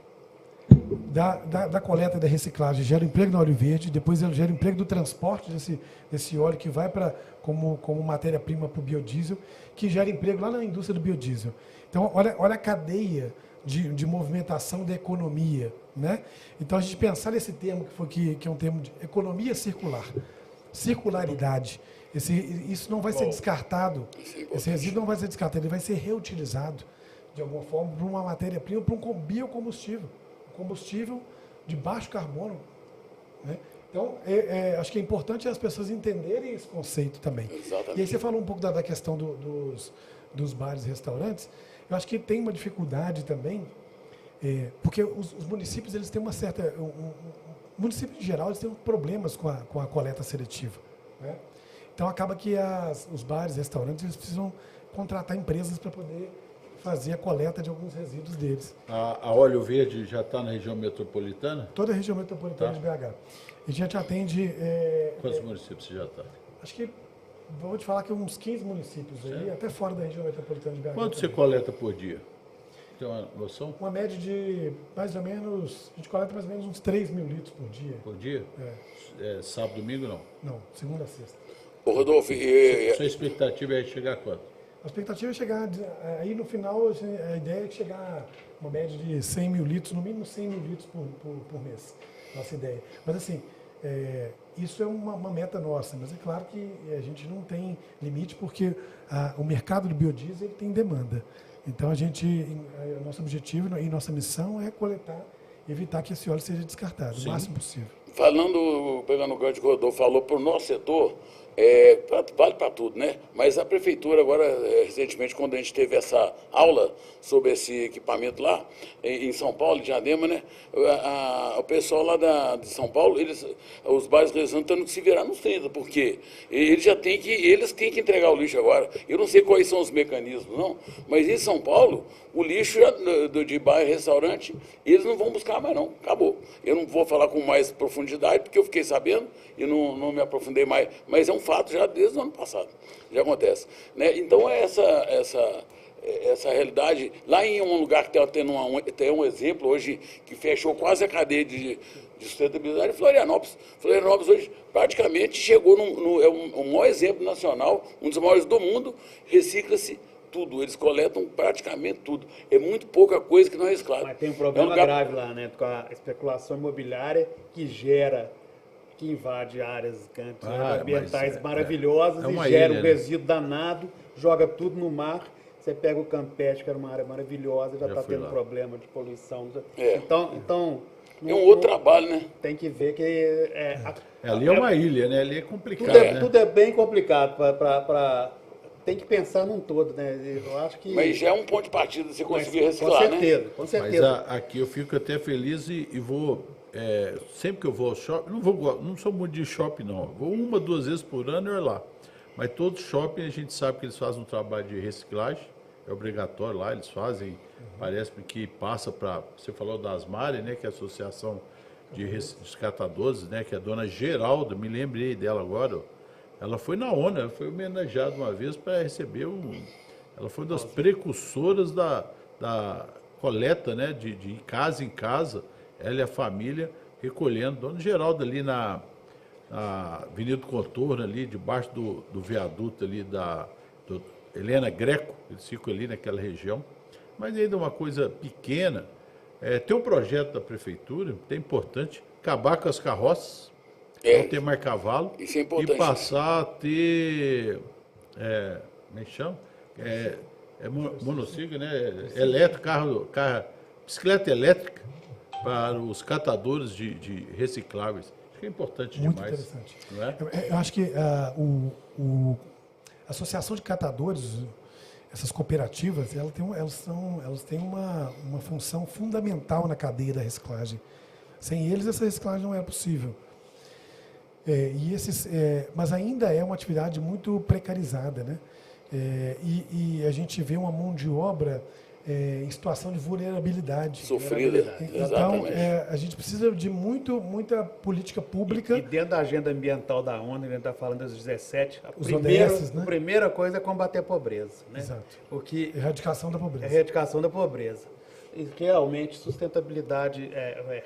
Da coleta e da reciclagem gera emprego na Óleo Verde, depois ela gera emprego do transporte desse óleo que vai como matéria-prima para o biodiesel, que gera emprego lá na indústria do biodiesel. Então, olha a cadeia de movimentação da economia, né? Então, a gente pensar nesse termo que é um termo de economia circular, circularidade, isso não vai ser descartado, esse resíduo não vai ser descartado, ele vai ser reutilizado de alguma forma para uma matéria-prima, para um biocombustível. Combustível de baixo carbono, né? Então, acho que é importante as pessoas entenderem esse conceito também. Exatamente. E aí você falou um pouco da questão dos bares e restaurantes. Eu acho que tem uma dificuldade também, porque os municípios eles têm uma certa O município, em geral, eles têm problemas com a coleta seletiva, né? Então, acaba que os bares, restaurantes, eles precisam contratar empresas para poder fazer a coleta de alguns resíduos deles. A Óleo Verde já está na região metropolitana? Toda a região metropolitana de BH. A gente atende... Quantos municípios você já está? Acho que, vou te falar que uns 15 municípios aí, até fora da região metropolitana de BH. Quanto você coleta por dia? Tem uma noção? Uma média de mais ou menos, a gente coleta mais ou menos uns 3 mil litros por dia. Por dia? Sábado, domingo, não? Não, segunda a sexta. Ô, Rodolfo, Sua expectativa é chegar a quanto? A expectativa é chegar, aí no final, a ideia é chegar a uma média de 100 mil litros, no mínimo 100 mil litros por mês, nossa ideia. Mas assim, isso é uma meta nossa, mas é claro que a gente não tem limite, porque o mercado do biodiesel ele tem demanda. Então, nosso objetivo e nossa missão é coletar, evitar que esse óleo seja descartado, o máximo possível. Pegando o gancho que o Rodolfo falou, para o nosso setor, vale para tudo, né? Mas a prefeitura agora, recentemente, quando a gente teve essa aula sobre esse equipamento lá, em São Paulo, de Diadema, né? O pessoal lá de São Paulo, os bairros estão tendo que se virar nos 30, porque eles têm que entregar o lixo agora. Eu não sei quais são os mecanismos, não, mas em São Paulo, o lixo de bairro e restaurante, eles não vão buscar mais não, acabou. Eu não vou falar com mais profundidade, porque eu fiquei sabendo e não me aprofundei mais, mas é um fato já desde o ano passado, já acontece, né? Então essa realidade, lá em um lugar que está tendo um exemplo hoje, que fechou quase a cadeia de sustentabilidade, Florianópolis. Florianópolis hoje praticamente chegou é um maior exemplo nacional, um dos maiores do mundo, recicla-se tudo, eles coletam praticamente tudo. É muito pouca coisa que não é reciclado. Mas tem um problema grave lá, né? Com a especulação imobiliária que invade áreas ambientais maravilhosas e gera um resíduo danado, joga tudo no mar. Você pega o Campeche, que era uma área maravilhosa, já está tendo problema de poluição. Então é um outro trabalho, né? Tem que ver que... ali é uma ilha, né? Ali é complicado, tudo é bem complicado tem que pensar num todo, né? Eu acho que... Mas já é um ponto de partida você conseguir reciclar, com certeza. Mas aqui eu fico até feliz e vou... sempre que eu vou ao shopping, não sou muito de shopping, não. Vou 1, 2 vezes por ano e olho lá. Mas todo shopping a gente sabe que eles fazem um trabalho de reciclagem, é obrigatório lá, eles fazem, parece-me que passa para... Você falou da Asmari, né? Que é a Associação de Rescatadores, né? Que é a dona Geralda, me lembrei dela agora, ela foi na ONU, ela foi homenageada uma vez para receber ela foi uma das precursoras da coleta, né, de casa em casa, ela e a família recolhendo. Dona Geralda ali na Avenida do Contorno, ali debaixo do viaduto ali do Helena Greco, eles ficam ali naquela região. Mas ainda uma coisa pequena, tem um projeto da prefeitura, é importante, acabar com as carroças, não ter mais cavalo, isso é importante, e passar a ter, como é que chama? Monociclo, né? Elétrico, carro, bicicleta elétrica para os catadores de recicláveis. Acho que é importante muito demais. Muito interessante. Não é? Eu acho que a Associação de Catadores, essas cooperativas, elas têm uma função fundamental na cadeia da reciclagem. Sem eles, essa reciclagem não é possível. Mas ainda é uma atividade muito precarizada, né? E a gente vê uma mão de obra em situação de vulnerabilidade. Sofrida. Então, a gente precisa de muita política pública. E dentro da agenda ambiental da ONU, a gente está falando das 17, a primeira coisa é combater a pobreza. Né? Exato. Erradicação da pobreza. Erradicação da pobreza. E realmente, sustentabilidade,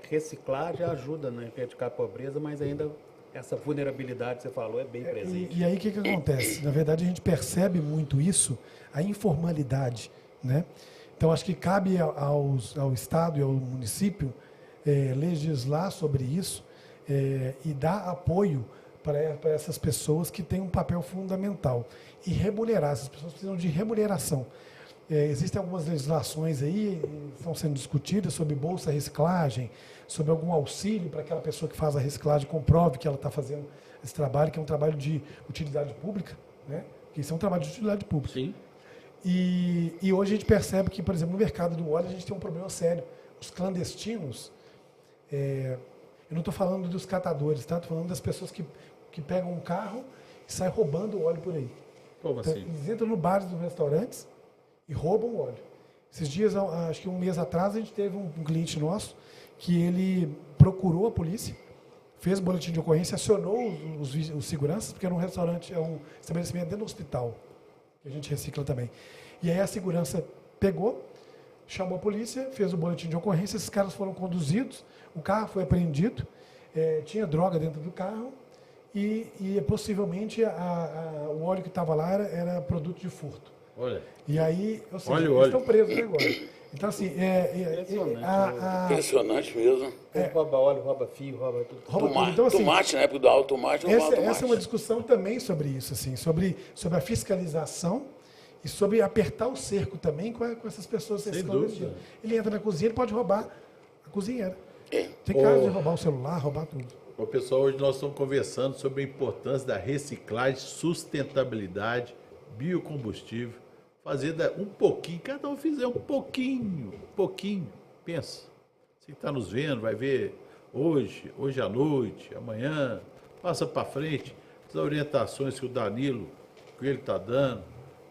reciclagem ajuda a erradicar a pobreza, mas ainda essa vulnerabilidade que você falou é bem presente. E aí o que acontece? Na verdade, a gente percebe muito isso, a informalidade, né? Então, acho que cabe ao Estado e ao município legislar sobre isso e dar apoio para essas pessoas que têm um papel fundamental. E remunerar, essas pessoas precisam de remuneração. Existem algumas legislações aí, estão sendo discutidas sobre bolsa reciclagem, sobre algum auxílio para aquela pessoa que faz a reciclagem, comprove que ela está fazendo esse trabalho, que é um trabalho de utilidade pública, né? Que isso é um trabalho de utilidade pública. Sim. E hoje a gente percebe que, por exemplo, no mercado do óleo a gente tem um problema sério. Os clandestinos, eu Eu não estou falando dos catadores, tá? Estou falando das pessoas que pegam um carro e saem roubando o óleo por aí. Como Então, assim? eles entram no bares dos restaurantes e roubam o óleo. Esses dias, acho que um mês atrás, a gente teve um cliente nosso que ele procurou a polícia, fez boletim de ocorrência, acionou os seguranças, porque era um restaurante, é um estabelecimento dentro do hospital, que a gente recicla também. E aí a segurança pegou, chamou a polícia, fez o boletim de ocorrência, esses caras foram conduzidos, o carro foi apreendido, tinha droga dentro do carro e possivelmente o óleo que estava lá era produto de furto. Olha. E aí, ou seja, Olha o eles óleo. estão presos agora. Então, assim, Impressionante mesmo. Rouba óleo, rouba fio, rouba tudo. rouba tudo. Tomate, Então, assim, tomate, na época do alto tomate, não fala tomate. essa é uma discussão também sobre isso, assim, sobre a fiscalização e sobre apertar o cerco também com essas pessoas clandestinas. Ele entra na cozinha, ele pode roubar a cozinheira. Tem casos de roubar o celular, roubar tudo. Ô, pessoal, hoje nós estamos conversando sobre a importância da reciclagem, sustentabilidade, biocombustível, fazer um pouquinho, cada um fizer um pouquinho, pensa. Você que está nos vendo, vai ver hoje à noite, amanhã, passa para frente, as orientações que o Danilo, que ele está dando,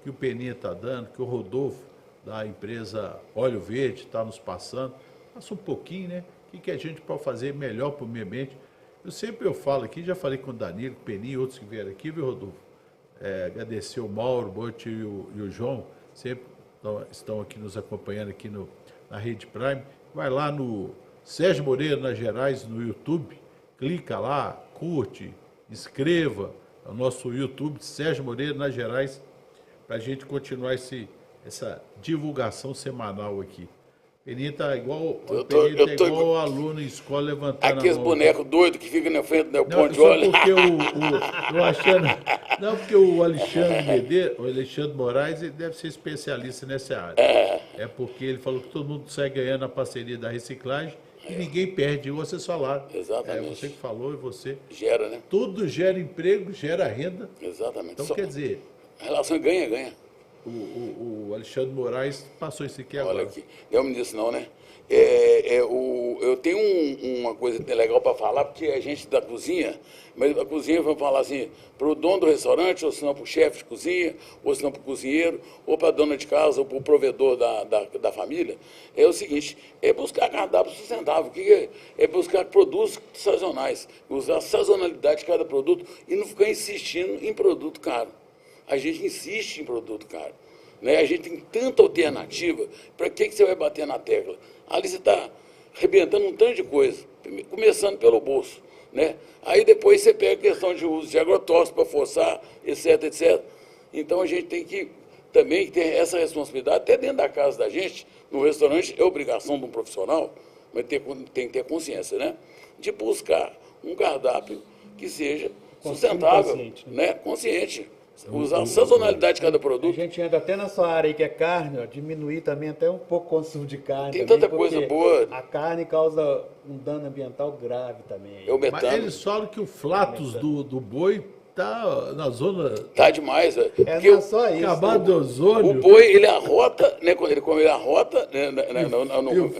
que o Peninha está dando, que o Rodolfo, da empresa Óleo Verde, está nos passando, passa um pouquinho, né? O que a gente pode fazer melhor para o meio ambiente? Eu falo aqui, já falei com o Danilo, o Peninha e outros que vieram aqui, viu, Rodolfo? Agradecer o Mauro, o Bote e o João, sempre estão aqui nos acompanhando aqui na Rede Prime. Vai lá no Sérgio Moreira, nas Gerais, no YouTube, clica lá, curte, inscreva o nosso YouTube, Sérgio Moreira, nas Gerais, para a gente continuar essa divulgação semanal aqui. Peninha está igual, igual aluno em escola levantando Aqueles a mão. bonecos doidos que ficam na frente do Não, ponto de só óleo. porque o Alexandre Medeiros, o Alexandre Moraes, ele deve ser especialista nessa área. É porque ele falou que todo mundo sai ganhando a parceria da reciclagem e ninguém perde, você falaram. Exatamente. Você que falou e você. Gera, né? Tudo gera emprego, gera renda. Exatamente. Então, quer dizer, A relação ganha-ganha. o Alexandre Moraes passou isso aqui agora. Olha aqui, não me disse não, né? Eu tenho uma coisa legal para falar, porque a gente da cozinha, mas a cozinha vai falar assim, para o dono do restaurante, ou se não para o chefe de cozinha, ou se não para o cozinheiro, ou para a dona de casa, ou para o provedor da família, é o seguinte, é buscar cardápio sustentável, que é buscar produtos sazonais, usar a sazonalidade de cada produto e não ficar insistindo em produto caro. A gente insiste em produto caro. Né? A gente tem tanta alternativa, para que você vai bater na tecla? Ali você está arrebentando um tanto de coisa, começando pelo bolso. Né? Aí depois você pega a questão de uso de agrotóxicos para forçar, etc, etc. Então a gente tem que também ter essa responsabilidade, até dentro da casa da gente, no restaurante, é obrigação de um profissional, mas tem que ter consciência, né? De buscar um cardápio que seja sustentável, né? Consciente. Usar a sazonalidade de cada produto. A gente anda até na sua área aí, que é carne, ó, diminuir também até um pouco o consumo de carne. Tem também, tanta coisa boa. A carne causa um dano ambiental grave também. É o metano. Mas eles falam que o flatus do boi está na zona... Tá demais, velho. Não é só isso. Acabado de ozônio. O boi, ele arrota, né? Quando ele come, ele arrota, né,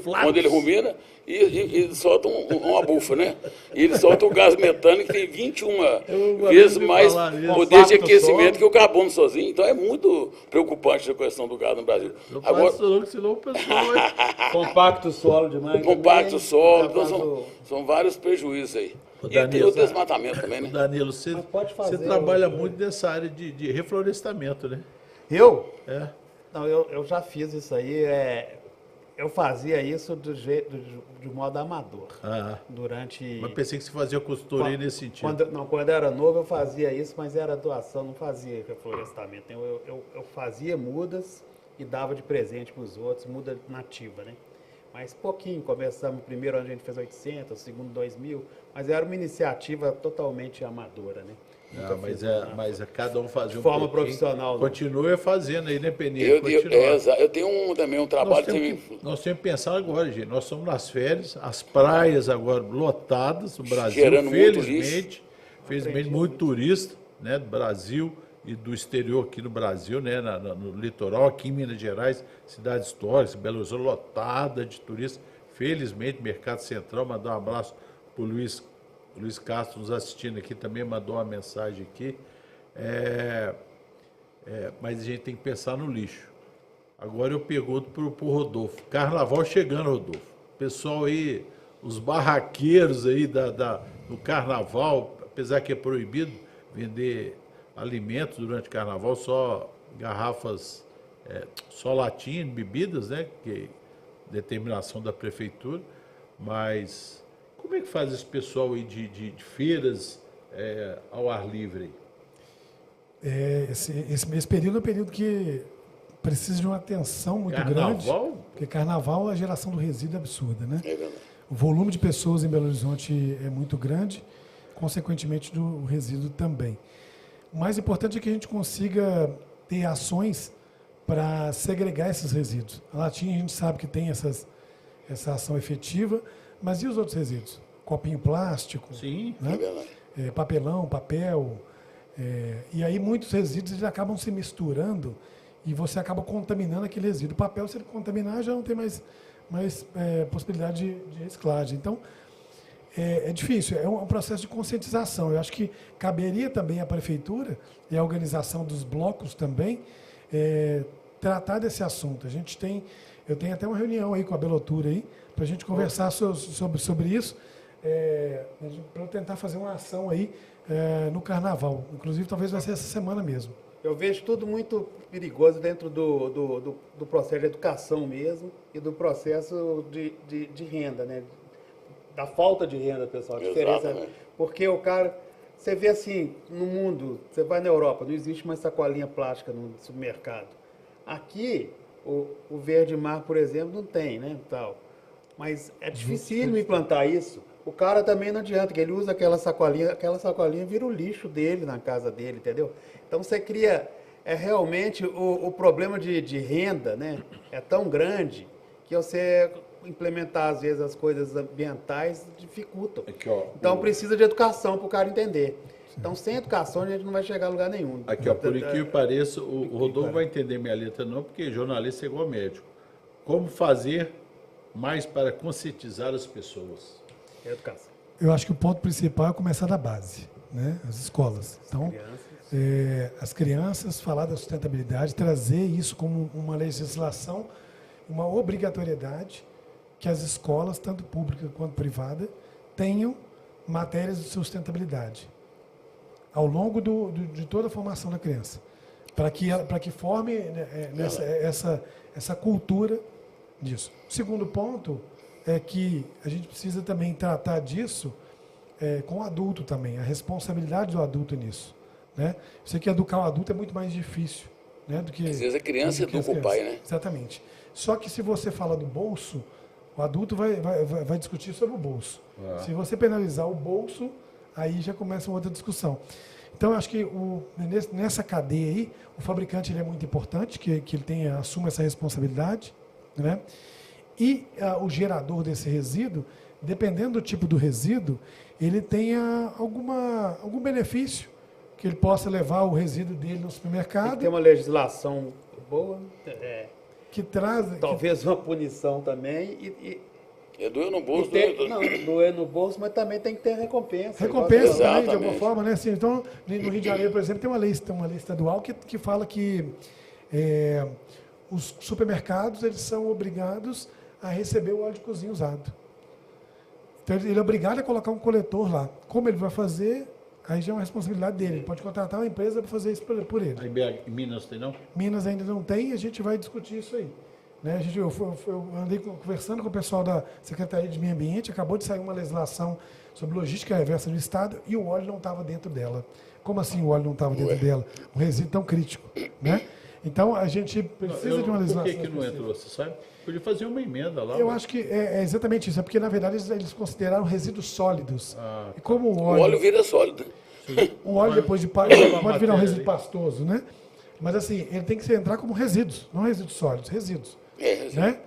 quando ele rumina, e solta uma bufa, né? E ele solta o gás metânico, que tem 21 vezes mais poder de aquecimento que o carbono sozinho. Então é muito preocupante a questão do gás no Brasil. Não faz isso não, senão o pessoal vai... Compacto solo demais. Compacto solo, então são vários prejuízos aí. E o desmatamento também, né? Danilo, você trabalha muito nessa área de reflorestamento, né? Eu? É. Não, eu já fiz isso aí. Eu fazia isso de modo amador. Durante... Mas pensei que você fazia consultoria nesse sentido. Quando eu era novo eu fazia isso, mas era doação, não fazia reflorestamento. Eu fazia mudas e dava de presente para os outros, muda nativa, né? Mas pouquinho, começamos, o primeiro ano a gente fez 800, o segundo 2.000, mas era uma iniciativa totalmente amadora, né? Mas cada um fazia de forma profissional. Continua fazendo aí, né, Peninha? Eu tenho também um trabalho... Nós temos que pensar agora, gente. Nós estamos nas férias, as praias agora lotadas no Brasil, gerando felizmente muito turista, né, do Brasil e do exterior aqui no Brasil, né, no litoral, aqui em Minas Gerais, cidades históricas, Belo Horizonte lotada de turistas. Felizmente, Mercado Central, mandar um abraço para o Luiz Castro nos assistindo aqui também mandou uma mensagem aqui. Mas a gente tem que pensar no lixo. Agora eu pergunto pro Rodolfo. Carnaval chegando, Rodolfo. Pessoal aí, os barraqueiros aí do carnaval, apesar que é proibido vender alimentos durante o carnaval, só garrafas, só latinha de bebidas, né? Que é determinação da prefeitura. Mas como é que faz esse pessoal aí de feiras ao ar livre? Esse período é um período que precisa de uma atenção muito grande. Porque carnaval, a geração do resíduo é absurda, né? O volume de pessoas em Belo Horizonte é muito grande, consequentemente do resíduo também. O mais importante é que a gente consiga ter ações para segregar esses resíduos. A latinha a gente sabe que tem essa ação efetiva, mas e os outros resíduos? Copinho plástico, sim, né? Papelão, papel. E aí muitos resíduos eles acabam se misturando e você acaba contaminando aquele resíduo. O papel, se ele contaminar, já não tem mais possibilidade de reciclagem. Então, é difícil, é um processo de conscientização. Eu acho que caberia também à prefeitura e à organização dos blocos também tratar desse assunto. Eu tenho até uma reunião aí com a Belotura aí, para a gente conversar sobre isso, para tentar fazer uma ação aí no Carnaval. Inclusive, talvez vai ser essa semana mesmo. Eu vejo tudo muito perigoso dentro do processo de educação mesmo e do processo de renda, né? Da falta de renda, pessoal. A diferença, porque o cara, você vê assim, no mundo, você vai na Europa, não existe mais sacolinha plástica no supermercado. Aqui, o Verde Mar, por exemplo, não tem, né? Tal. Mas é difícil implantar isso. O cara também não adianta, que ele usa aquela sacolinha vira o lixo dele na casa dele, entendeu? Então você cria, realmente o problema de renda, né? É tão grande que você implementar, às vezes, as coisas ambientais dificultam. Aqui, ó, então precisa de educação para o cara entender. Então, sem educação, a gente não vai chegar a lugar nenhum. Aqui, ó, por incrível que pareça, o Rodolfo vai entender minha letra não, porque jornalista é igual médico. Como fazer mais para conscientizar as pessoas? Educação. Eu acho que o ponto principal é começar da base, né? As escolas. Então, as crianças falar da sustentabilidade, trazer isso como uma legislação, uma obrigatoriedade que as escolas, tanto pública quanto privada, tenham matérias de sustentabilidade ao longo de toda a formação da criança, para que forme essa cultura disso. O segundo ponto é que a gente precisa também tratar disso com o adulto também, a responsabilidade do adulto nisso, né? Eu sei que educar o adulto é muito mais difícil, né, do que... Às vezes a criança educa o pai, né? Exatamente. Só que se você fala do bolso, o adulto vai discutir sobre o bolso. Se você penalizar o bolso, aí já começa uma outra discussão. Então, eu acho que nessa cadeia aí, o fabricante ele é muito importante, que ele assuma essa responsabilidade, né? E o gerador desse resíduo, dependendo do tipo do resíduo, ele tenha algum benefício, que ele possa levar o resíduo dele no supermercado. Tem que ter uma legislação boa, que traz... Talvez uma punição também doer no bolso. Doer no bolso, mas também tem que ter recompensa. Recompensa também, de alguma forma, né? Assim, então, no Rio de Janeiro, por exemplo, tem uma lei estadual que fala que os supermercados eles são obrigados a receber o óleo de cozinha usado. Então, ele é obrigado a colocar um coletor lá. Como ele vai fazer, aí já é uma responsabilidade dele. Ele pode contratar uma empresa para fazer isso por ele. Em Minas tem, não? Minas ainda não tem, e a gente vai discutir isso aí. Né? Eu andei conversando com o pessoal da Secretaria de Meio Ambiente, acabou de sair uma legislação sobre logística reversa no Estado e o óleo não estava dentro dela. Como assim o óleo não estava dentro dela? Um resíduo tão crítico, né? Então, a gente precisa de uma legislação. Por que não entrou, você sabe? Podia fazer uma emenda lá. Eu acho que é exatamente isso. É porque, na verdade, eles consideraram resíduos sólidos. E como o óleo vira sólido. O óleo, depois de pode virar um resíduo pastoso, né? Mas, assim, ele tem que entrar como resíduos, não resíduos sólidos, resíduos. Né?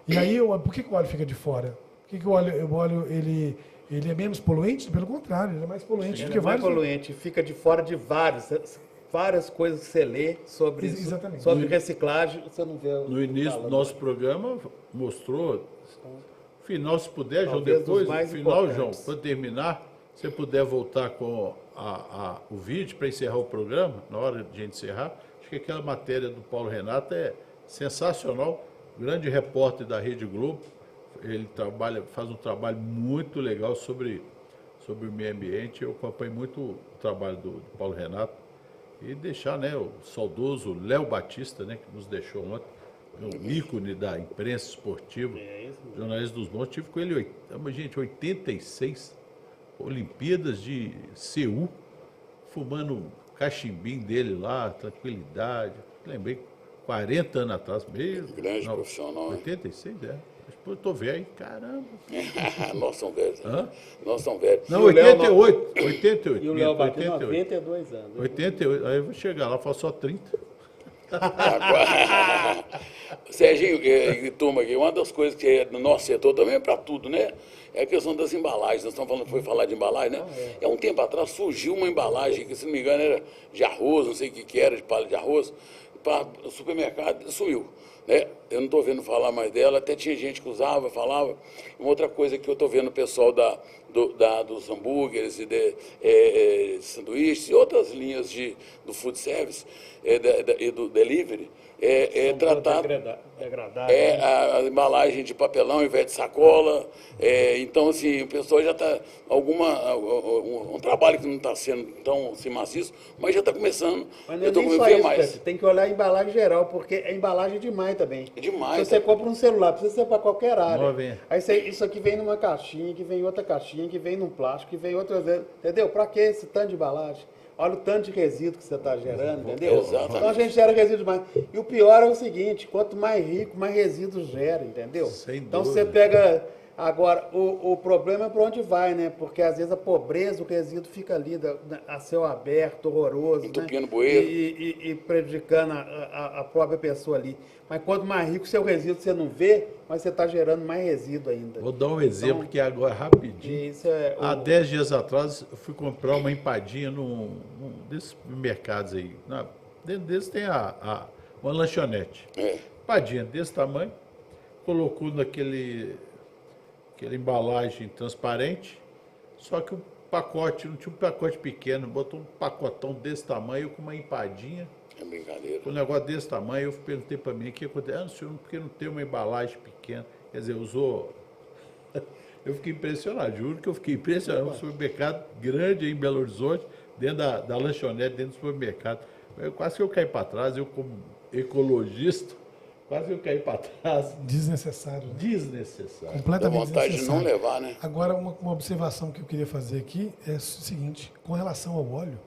E aí, por que o óleo fica de fora? Por que o óleo ele é menos poluente? Pelo contrário, ele é mais poluente do que vários... Ele é mais poluente, fica de fora de várias coisas que você lê sobre reciclagem, você não vê... No início do nosso programa, mostrou Final, se puder, João, Talvez depois, dos mais no final, João, importantes. para terminar, se você puder voltar com o vídeo para encerrar o programa, na hora de encerrar, acho que aquela matéria do Paulo Renato é sensacional, grande repórter da Rede Globo, ele faz um trabalho muito legal sobre o meio ambiente, eu acompanho muito o trabalho do Paulo Renato, e deixar, né, o saudoso Léo Batista, né, que nos deixou ontem, um ícone da imprensa esportiva, jornalista dos bons. Tive com ele, gente, 86, Olimpíadas de Seul, fumando cachimbinho dele lá, tranquilidade. Lembrei, 40 anos atrás mesmo. Grande profissional. 86, é. Eu tô velho, caramba. Nós somos velhos. Hã? Nós somos velhos. Não, 88. E o Léo bateu 88. 92 anos. 88, aí eu vou chegar lá, faço só 30. Serginho e turma aqui, uma das coisas que é no nosso setor também é para tudo, né? É a questão das embalagens. Nós estamos falando, foi falar de embalagem, né? Há um tempo atrás surgiu uma embalagem que, se não me engano, era de arroz, não sei o que era, de palha de arroz, para o supermercado, sumiu. Né? Eu não estou vendo falar mais dela, até tinha gente que usava, falava. Uma outra coisa que eu estou vendo o pessoal dos hambúrgueres e de sanduíches e outras linhas do food service e do delivery, tratar a embalagem de papelão ao invés de sacola. Então, assim, o pessoal já está um trabalho que não está sendo tão assim, maciço, mas já está começando. Mas não é nem só isso, Pedro. Tem que olhar a embalagem geral, porque é embalagem demais também. É demais. Se você compra um celular, precisa ser para qualquer área. Bem. Aí isso aqui vem numa caixinha, que vem em outra caixinha, que vem num plástico, que vem outra vez. Entendeu? Para que esse tanto de embalagem? Olha o tanto de resíduo que você está gerando, entendeu? Exatamente. Então a gente gera resíduo demais. E o pior é o seguinte, quanto mais rico, mais resíduo gera, entendeu? Sem então dúvida. você pega... Agora, o problema é para onde vai, né? Porque às vezes a pobreza, o resíduo fica ali a céu aberto, horroroso, entupindo né? bueiro. E prejudicando a própria pessoa ali. Mas quanto mais rico seu resíduo você não vê, mas você está gerando mais resíduo ainda. Vou dar um exemplo que agora, rapidinho. Isso é Há 10 dias atrás, eu fui comprar uma empadinha num desses mercados aí. Dentro deles tem uma lanchonete. Empadinha desse tamanho, colocou aquela embalagem transparente, só que o pacote, não tinha um pacote pequeno, botou um pacotão desse tamanho com uma empadinha. É brincadeira. Com um negócio desse tamanho, eu perguntei para mim, o que acontece? Senhor, por que não tem uma embalagem pequena? Quer dizer, usou... Eu fiquei impressionado, juro que eu fiquei impressionado. Um supermercado grande aí em Belo Horizonte, dentro da lanchonete, dentro do supermercado. Quase que eu caí para trás, eu como ecologista, quase que eu caí para trás. Desnecessário. Né? Desnecessário. Completamente Dá vontade desnecessário. de não levar, né? Agora, uma observação que eu queria fazer aqui é o seguinte, com relação ao óleo,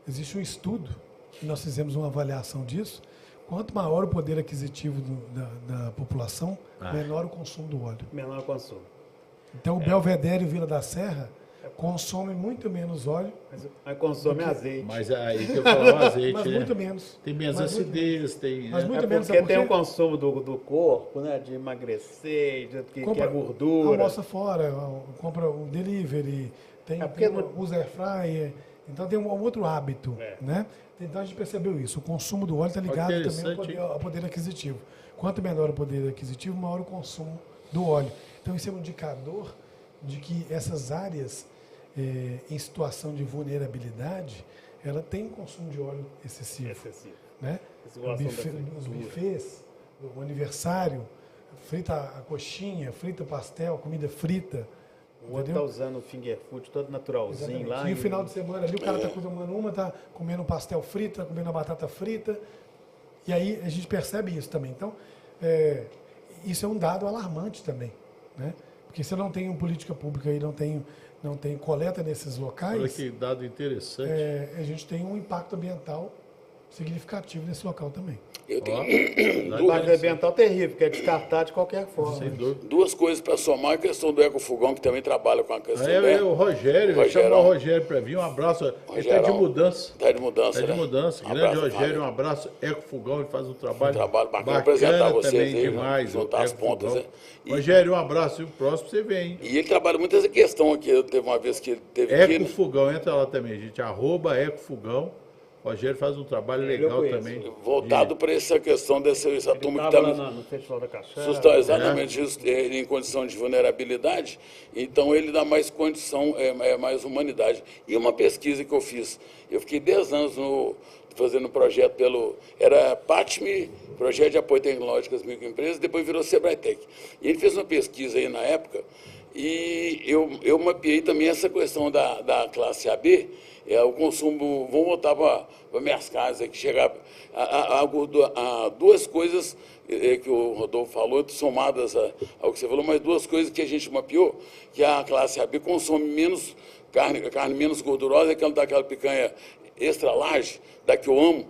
existe um estudo, e nós fizemos uma avaliação disso, quanto maior o poder aquisitivo da população, menor o consumo do óleo. menor consumo. Então, o Belvedere e o Vila da Serra consomem muito menos óleo. Mas consome azeite. Mas aí que eu falo azeite, Mas né? muito menos. Tem menos Mas muito acidez, tem... Mas né? muito É menos, porque sabe por tem quê? um consumo do corpo, né? De emagrecer, que é gordura. Almoça fora, compra um delivery, usa air fryer. Então tem um outro hábito, né? Então a gente percebeu isso. O consumo do óleo está ligado também ao poder aquisitivo. Quanto menor o poder aquisitivo, maior o consumo do óleo. Então isso é um indicador de que essas áreas em situação de vulnerabilidade, ela tem um consumo de óleo excessivo. Né? Os buffets, o aniversário, frita a coxinha, frita o pastel, comida frita. O outro está usando o finger food todo naturalzinho. Exatamente. Lá. E o final de semana ali, o cara está comendo está comendo um pastel frito, está comendo uma batata frita. E aí a gente percebe isso também. Então, isso é um dado alarmante também. Né? Porque se não tem uma política pública e não tem coleta nesses locais... Olha que dado interessante. A gente tem um impacto ambiental significativo nesse local também. Eu tenho O impacto ambiental terrível, que é descartar de qualquer forma. Sem dúvida. duas coisas para somar, a questão do Ecofugão, que também trabalha com a questão O Rogério, eu chamar o Rogério para vir, um abraço. Ele está de mudança. Está de mudança, Está de né? mudança. Um Grande abraço, Rogério, Fábio. um abraço. Ecofugão, ele faz um trabalho Bacana apresentar vocês também aí, demais. juntar as pontas, né? Rogério, um abraço. E o próximo você vem. E ele trabalha muito essa questão aqui. Teve uma vez que ele teve aqui. Ecofugão, entra lá também, gente. @Ecofugão. O Rogério faz um trabalho legal também. Voltado para essa questão dessa turma que Estava no Festival da Cachaça. exatamente justo, ele em condição de vulnerabilidade, então ele dá mais condição, mais humanidade. E uma pesquisa que eu fiz, eu fiquei 10 anos fazendo projeto era PATME, Projeto de Apoio Tecnológico às Microempresas, depois virou Sebrae-Tec. E ele fez uma pesquisa aí na época, e eu mapeei também essa questão da classe AB, o consumo, vamos voltar para minhas casas, que chega a duas coisas que o Rodolfo falou, somadas ao que você falou, mas duas coisas que a gente mapeou, que a classe AB consome menos carne menos gordurosa, que ela dá aquela picanha extra large, da que eu amo,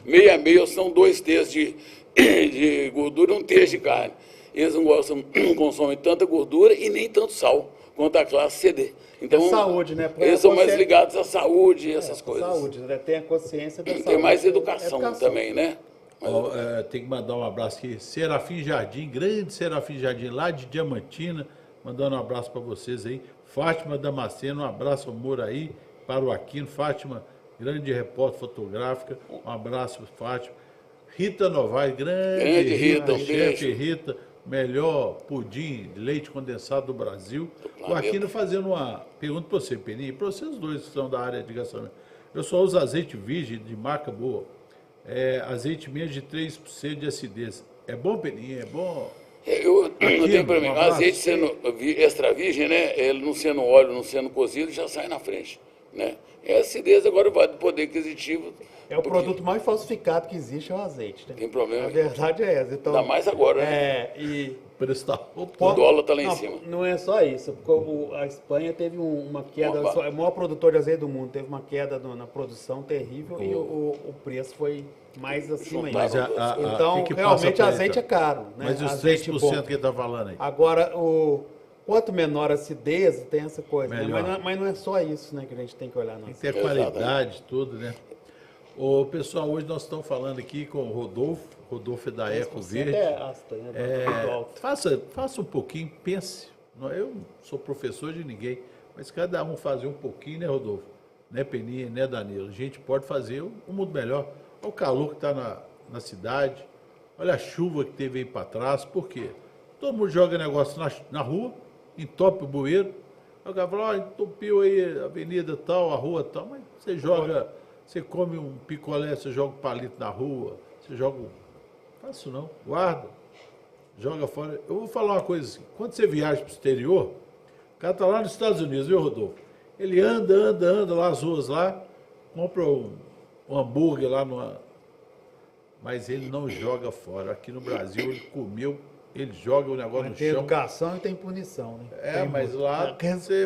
meio a meio são 2 terços de gordura e 1 terço de carne. Eles não consomem tanta gordura e nem tanto sal quanto a classe CD. Então, saúde, né? Eles são mais ligados à saúde e essas coisas. Saúde, né? Tem a consciência da saúde. Tem mais educação também, né? Tem que mandar um abraço aqui. Serafim Jardim, grande Serafim Jardim, lá de Diamantina, mandando um abraço para vocês aí. Fátima Damasceno, um abraço, amor aí, para o Aquino. Fátima, grande repórter fotográfica, um abraço, Fátima. Rita Novaes, grande Rita, chefe Rita, melhor pudim de leite condensado do Brasil. O Aquino fazendo uma pergunta para você, Peninha, para vocês dois que são da área de gastronomia. Eu só uso azeite virgem de marca boa, azeite menos de 3% de acidez. É bom, Peninha? É bom? Eu não tenho para mim. Azeite sendo extra virgem, né? Ele não sendo óleo, não sendo cozido, já sai na frente, né? É acidez, agora vai do poder aquisitivo. É o produto mais falsificado que existe, é o azeite, né? Tem problema. A verdade é essa. Então, ainda mais agora, né? E o dólar está lá em cima. Não é só isso, porque a Espanha teve uma queda, é o maior produtor de azeite do mundo, teve uma queda na produção terrível e o preço foi mais acima ainda. Então, realmente, azeite é caro. Né? Mas os 3% que ele está falando aí? Agora, quanto menor a acidez, tem essa coisa, né? Mas não é só isso, né, que a gente tem que olhar. Tem que ter qualidade, tudo, né? Ô, pessoal, hoje nós estamos falando aqui com o Rodolfo é da Eco Verde. Faça um pouquinho, pense. Eu não sou professor de ninguém, mas cada um fazer um pouquinho, né, Rodolfo? Né, Peninha, né, Danilo? A gente pode fazer um mundo melhor. Olha o calor que está na cidade, olha a chuva que teve aí para trás. Por quê? Todo mundo joga negócio na rua, entope o bueiro. Aí o cara fala, entupiu aí a avenida tal, a rua tal, mas você come um picolé, você joga um palito na rua, você joga... Não faça isso não, guarda, joga fora. Eu vou falar uma coisa assim, quando você viaja para o exterior, o cara está lá nos Estados Unidos, viu, Rodolfo? Ele anda lá as ruas lá, compra um hambúrguer lá mas ele não joga fora. Aqui no Brasil ele comeu, ele joga o negócio no chão. Tem educação e tem punição, né? Mas lá,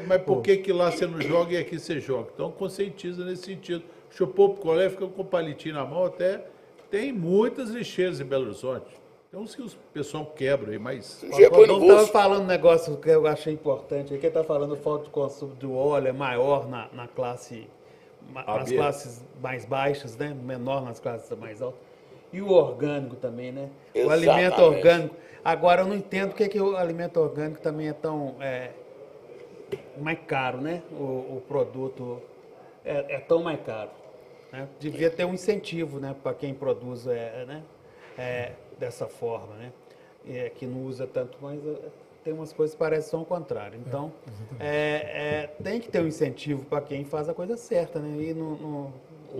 mas por que lá você não joga e aqui você joga? Então conscientiza nesse sentido. Chupou o picolé, fica com o palitinho na mão, até tem muitas lixeiras em Belo Horizonte. Tem uns que o pessoal quebra aí, mas... O estava falando um negócio que eu achei importante, que ele está falando falta de consumo do óleo é maior nas classes mais baixas, né? Menor nas classes mais altas. E o orgânico também, né? Exatamente. O alimento orgânico. Agora, eu não entendo porque que o alimento orgânico também é tão mais caro, né? O produto é tão mais caro. Né? Devia ter um incentivo, né, para quem produz dessa forma, né? Que não usa tanto, mas tem umas coisas que parecem são o contrário. Então, tem que ter um incentivo para quem faz a coisa certa, né? E não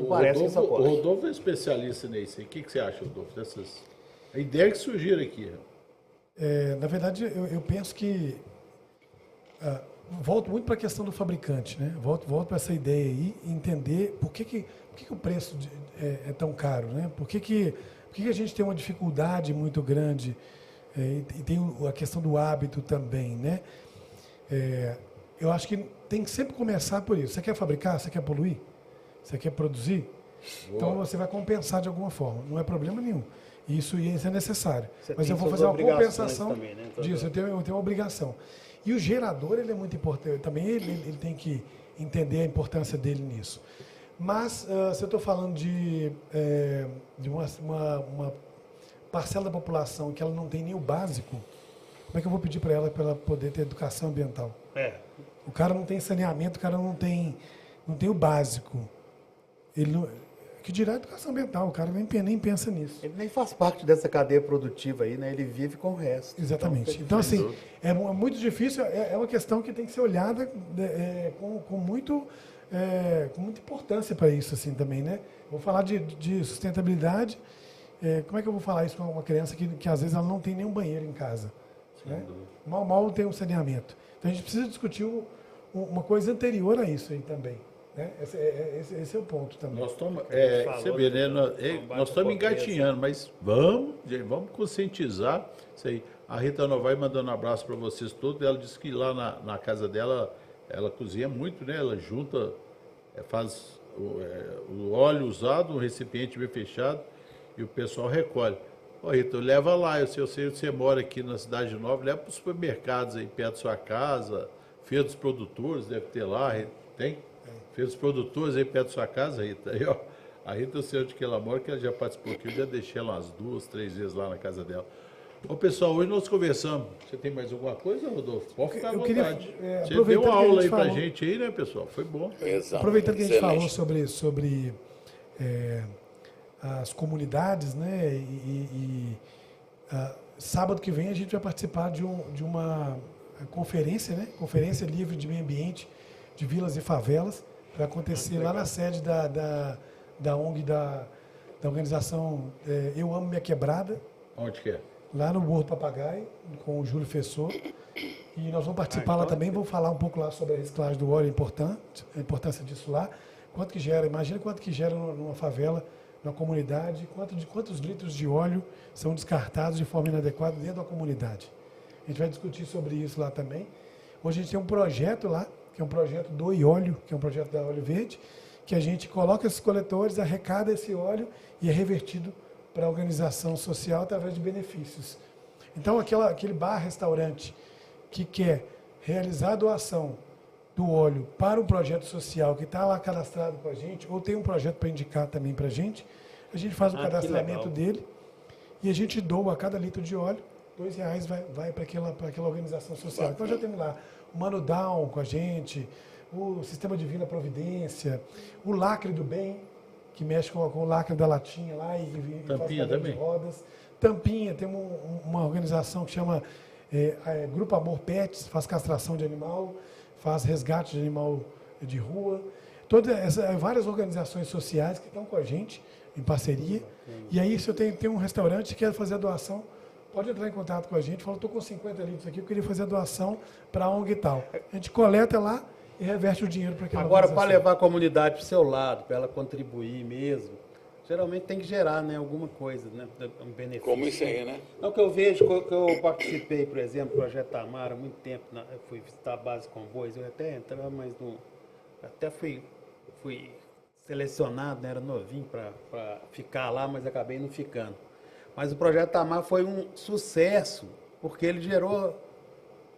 parece que isso ocorre. O Rodolfo é especialista nisso aí. O que você acha, Rodolfo, dessas... A ideia que surgiram aqui. Na verdade, eu penso que... volto muito para a questão do fabricante, né? Volto para essa ideia aí, entender por que o preço é tão caro, né? Por que a gente tem uma dificuldade muito grande e tem a questão do hábito também, né? Eu acho que tem que sempre começar por isso. Você quer fabricar? Você quer poluir? Você quer produzir? Boa. Então você vai compensar de alguma forma. Não é problema nenhum. Isso é necessário. Mas eu vou fazer uma compensação também, né? Disso. Eu tenho uma obrigação. E o gerador, ele é muito importante. Também ele tem que entender a importância dele nisso. Mas, se eu estou falando de uma parcela da população que ela não tem nem o básico, como é que eu vou pedir para ela poder ter educação ambiental? O cara não tem saneamento, o cara não tem o básico. Que dirá educação ambiental, o cara nem pensa nisso. Ele nem faz parte dessa cadeia produtiva aí, né? Ele vive com o resto. Exatamente. Então assim, é muito difícil, é uma questão que tem que ser olhada com muita importância para isso assim também, né? Vou falar de sustentabilidade. Como é que eu vou falar isso com uma criança que às vezes ela não tem nenhum banheiro em casa? Né? Mal tem um saneamento. Então a gente precisa discutir uma coisa anterior a isso aí também. Né? Esse é o ponto também. Nós estamos, você vê, né? Nós estamos engatinhando, mas vamos conscientizar isso aí. A Rita Novaes mandando um abraço para vocês todos. Ela disse que lá na casa dela, ela cozinha muito, né? Ela junta, faz o óleo usado, um recipiente bem fechado, e o pessoal recolhe. Ô, Rita, leva lá. Eu sei que você mora aqui na Cidade Nova, leva para os supermercados aí perto da sua casa, Feira dos Produtores, deve ter lá, tem? Feira dos Produtores aí perto da sua casa, Rita. Aí, ó, a Rita, eu sei onde que ela mora, que ela já participou aqui, eu já deixei ela umas 2, 3 vezes lá na casa dela. Ô, pessoal, hoje nós conversamos. Você tem mais alguma coisa, Rodolfo? Pode ficar à vontade. Você deu uma aula aí pra gente aí, né, pessoal? Foi bom. Aproveitando que a gente falou sobre as comunidades, né? Sábado que vem a gente vai participar de uma conferência, né? Conferência Livre de Meio Ambiente de Vilas e Favelas. Vai acontecer lá na sede da ONG, da organização Eu Amo Minha Quebrada. Onde que é? Lá no Morro do Papagaio, com o Júlio Fessor. E nós vamos participar lá também, vamos falar um pouco lá sobre a reciclagem do óleo, a importância disso lá. Quanto que gera, imagina quanto que gera numa favela, numa comunidade, quantos litros de óleo são descartados de forma inadequada dentro da comunidade. A gente vai discutir sobre isso lá também. Hoje a gente tem um projeto lá, que é um projeto do Óleo, que é um projeto da Óleo Verde, que a gente coloca esses coletores, arrecada esse óleo e é revertido para a organização social através de benefícios. Então, aquele bar-restaurante que quer realizar a doação do óleo para um projeto social que está lá cadastrado com a gente, ou tem um projeto para indicar também para a gente faz o cadastramento dele e a gente doa a cada litro de óleo, R$2 vai para aquela organização social. Então, já temos lá o Mano Down com a gente, o Sistema Divina Providência, o Lacre do Bem, que mexe com o lacre da latinha lá e Tampinha faz também. de rodas. Tampinha, tem uma organização que chama Grupo Amor Pets, faz castração de animal, faz resgate de animal de rua. Várias organizações sociais que estão com a gente, em parceria. E aí, se eu tenho um restaurante que quer fazer a doação, pode entrar em contato com a gente, fala, estou com 50 litros aqui, eu queria fazer a doação para a ONG e tal. A gente coleta lá e reverte o dinheiro para aquela Agora, para levar a comunidade para o seu lado, para ela contribuir mesmo, geralmente tem que gerar, né, alguma coisa, né, um benefício. Como isso aí, né? Não, que eu vejo, que eu participei, por exemplo, do Projeto Tamara, há muito tempo, eu fui visitar a base Comboios, eu até entrava, mas não, até fui selecionado, né, era novinho para ficar lá, mas acabei não ficando. Mas o Projeto Tamar foi um sucesso, porque ele gerou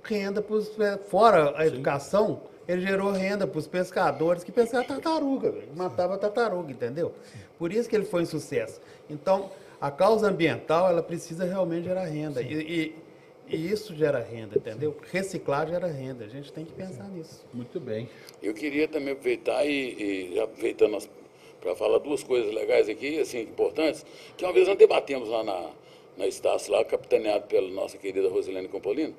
renda para os... Fora a educação, ele gerou renda para os pescadores que pescavam tartaruga, matava tartaruga, entendeu? Por isso que ele foi um sucesso. Então, a causa ambiental, ela precisa realmente gerar renda. E isso gera renda, entendeu? Reciclar gera renda. A gente tem que pensar nisso. Muito bem. Eu queria também aproveitar e já aproveitando para falar duas coisas legais aqui, assim, importantes, que uma vez nós debatemos lá na Estácio, lá, capitaneado pela nossa querida Rosilene Campolino,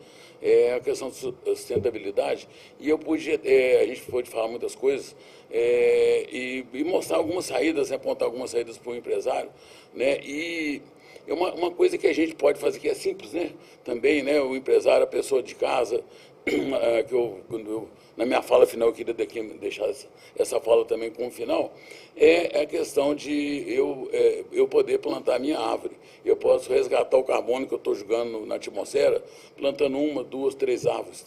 a questão de sustentabilidade, e eu pude, a gente pôde falar muitas coisas, e mostrar algumas saídas, apontar algumas saídas para o empresário, né, e é uma coisa que a gente pode fazer que é simples, né, também, né, o empresário, a pessoa de casa, na minha fala final, eu queria deixar essa fala também como final, é a questão de eu poder plantar a minha árvore. Eu posso resgatar o carbono que eu estou jogando na atmosfera, plantando 1, 2, 3 árvores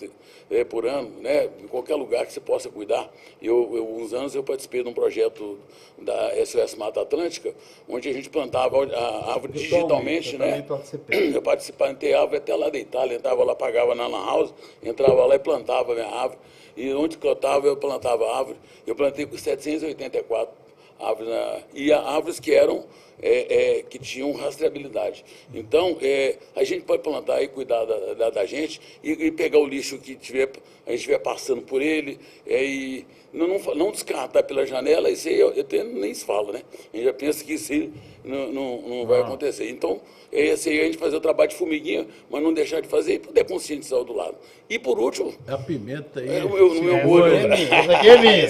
por ano, né? Em qualquer lugar que você possa cuidar. Uns anos eu participei de um projeto da SOS Mata Atlântica, onde a gente plantava a árvore digitalmente, né? Eu participava, ter árvore até lá da Itália, entrava lá, pagava na Lan House, entrava lá e plantava a minha árvore. E onde que eu estava, eu plantava árvore. Eu plantei 784 e árvores que eram que tinham rastreabilidade. Então, a gente pode plantar e cuidar da gente e pegar o lixo que a gente estiver passando por ele e não descartar pela janela, isso aí até nem se fala, né? A gente já pensa que isso aí não vai acontecer. Então, esse aí a gente fazer o trabalho de formiguinha, mas não deixar de fazer e poder conscientizar o do lado. E por último... A pimenta aí... No meu molho. Essa aqui é minha.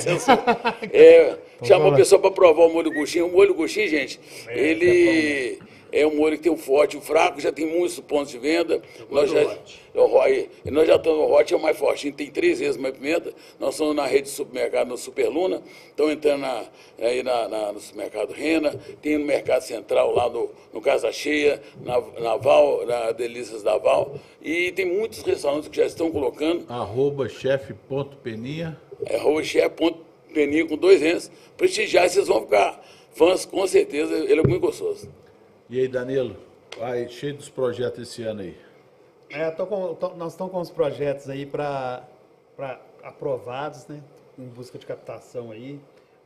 Chama uma pessoa para provar o molho Guxim. O molho Guxim, gente, ele é um molho que tem um forte e um fraco, já tem muitos pontos de venda. Nós já estamos no Hot, é o mais forte, tem 3 vezes mais pimenta. Nós somos na rede de supermercado, no Superluna, estão entrando no supermercado Rena, tem no Mercado Central, lá no Casa Cheia, na Val, na Delícias da Val, e tem muitos restaurantes que já estão colocando. @chef.peninha. @chef.peninha com 2 N's, prestigiar, vocês vão ficar fãs, com certeza, ele é muito gostoso. E aí, Danilo, cheio dos projetos esse ano aí. Nós estamos com os projetos aí para aprovados, né? Em busca de captação aí.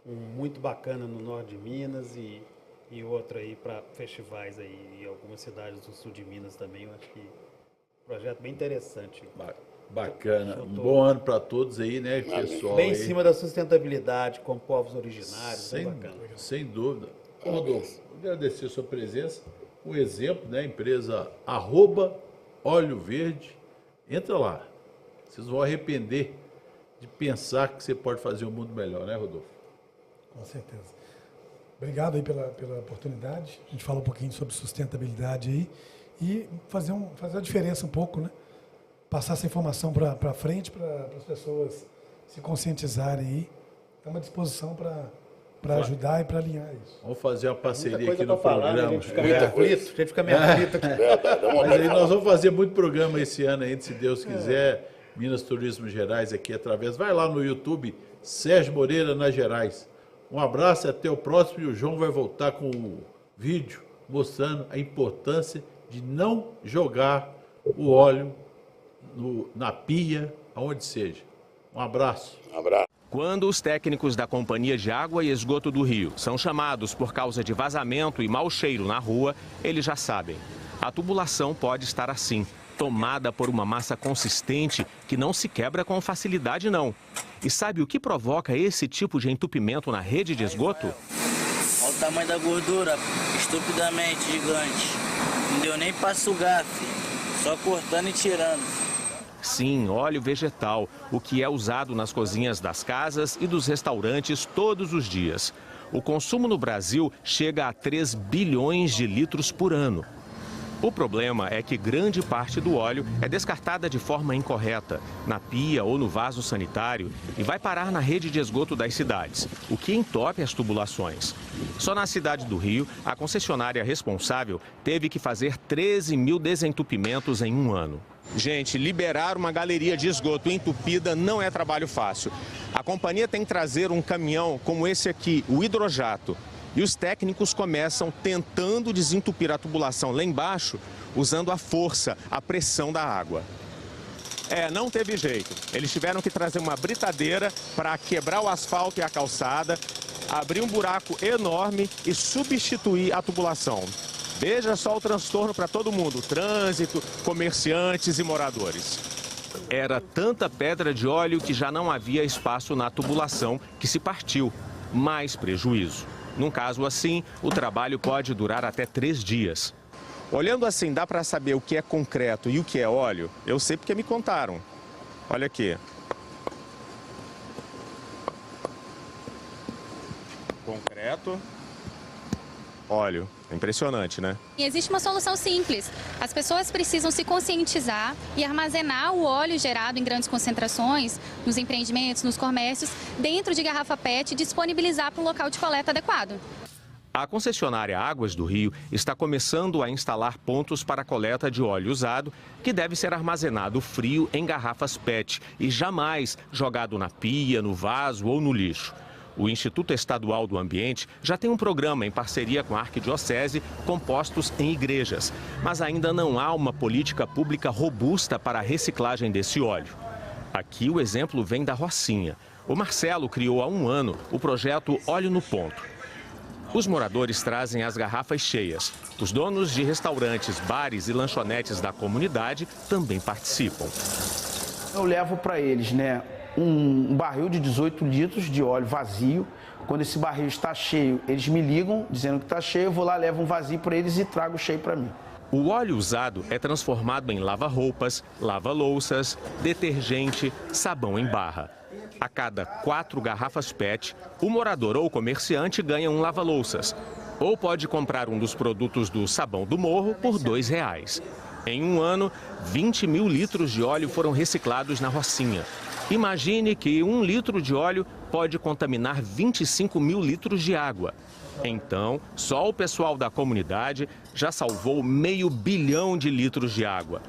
Um muito bacana no norte de Minas e outro aí para festivais aí em algumas cidades do sul de Minas também. Eu acho que projeto bem interessante. Bacana. Um bom ano para todos aí, né, pessoal? Bem em cima da sustentabilidade com povos originários. Sem dúvida. Rodolfo, agradecer a sua presença. Um exemplo, né? Empresa @Óleo Verde. Entra lá. Vocês vão arrepender de pensar que você pode fazer um mundo melhor, né, Rodolfo? Com certeza. Obrigado aí pela oportunidade. A gente fala um pouquinho sobre sustentabilidade aí e fazer a diferença um pouco, né? Passar essa informação para frente, para as pessoas se conscientizarem aí. Estamos à disposição para ajudar e para alinhar isso. Vamos fazer uma parceria aqui no programa. A gente fica meio aflito aqui. Mas aí nós vamos fazer muito programa esse ano ainda, se Deus quiser. Minas Turismo Gerais aqui através. Vai lá no YouTube, Sérgio Moreira nas Gerais. Um abraço, até o próximo. E o João vai voltar com o vídeo mostrando a importância de não jogar o óleo na pia, aonde seja. Um abraço. Quando os técnicos da Companhia de Água e Esgoto do Rio são chamados por causa de vazamento e mau cheiro na rua, eles já sabem. A tubulação pode estar assim, tomada por uma massa consistente que não se quebra com facilidade, não. E sabe o que provoca esse tipo de entupimento na rede de esgoto? Olha o tamanho da gordura, estupidamente gigante. Não deu nem para sugar, filho. Só cortando e tirando. Sim, óleo vegetal, o que é usado nas cozinhas das casas e dos restaurantes todos os dias. O consumo no Brasil chega a 3 bilhões de litros por ano. O problema é que grande parte do óleo é descartada de forma incorreta, na pia ou no vaso sanitário, e vai parar na rede de esgoto das cidades, o que entope as tubulações. Só na cidade do Rio, a concessionária responsável teve que fazer 13 mil desentupimentos em um ano. Gente, liberar uma galeria de esgoto entupida não é trabalho fácil. A companhia tem que trazer um caminhão como esse aqui, o hidrojato. E os técnicos começam tentando desentupir a tubulação lá embaixo, usando a força, a pressão da água. Não teve jeito. Eles tiveram que trazer uma britadeira para quebrar o asfalto e a calçada, abrir um buraco enorme e substituir a tubulação. Veja só o transtorno para todo mundo, trânsito, comerciantes e moradores. Era tanta pedra de óleo que já não havia espaço na tubulação, que se partiu. Mais prejuízo. Num caso assim, o trabalho pode durar até 3 dias. Olhando assim, dá para saber o que é concreto e o que é óleo? Eu sei porque me contaram. Olha aqui. Concreto, óleo. Impressionante, né? E existe uma solução simples. As pessoas precisam se conscientizar e armazenar o óleo gerado em grandes concentrações, nos empreendimentos, nos comércios, dentro de garrafa PET e disponibilizar para um local de coleta adequado. A concessionária Águas do Rio está começando a instalar pontos para a coleta de óleo usado, que deve ser armazenado frio em garrafas PET e jamais jogado na pia, no vaso ou no lixo. O Instituto Estadual do Ambiente já tem um programa em parceria com a Arquidiocese com postos em igrejas, mas ainda não há uma política pública robusta para a reciclagem desse óleo. Aqui o exemplo vem da Rocinha. O Marcelo criou há um ano o projeto Óleo no Ponto. Os moradores trazem as garrafas cheias. Os donos de restaurantes, bares e lanchonetes da comunidade também participam. Eu levo para eles, né, um barril de 18 litros de óleo vazio. Quando esse barril está cheio, eles me ligam dizendo que está cheio, eu vou lá, levo um vazio para eles e trago cheio para mim. O óleo usado é transformado em lava-roupas, lava-louças, detergente, sabão em barra. A cada 4 garrafas PET, o morador ou comerciante ganha um lava-louças. Ou pode comprar um dos produtos do Sabão do Morro por R$ 2. Em um ano, 20 mil litros de óleo foram reciclados na Rocinha. Imagine que 1 litro de óleo pode contaminar 25 mil litros de água. Então, só o pessoal da comunidade já salvou meio bilhão de litros de água.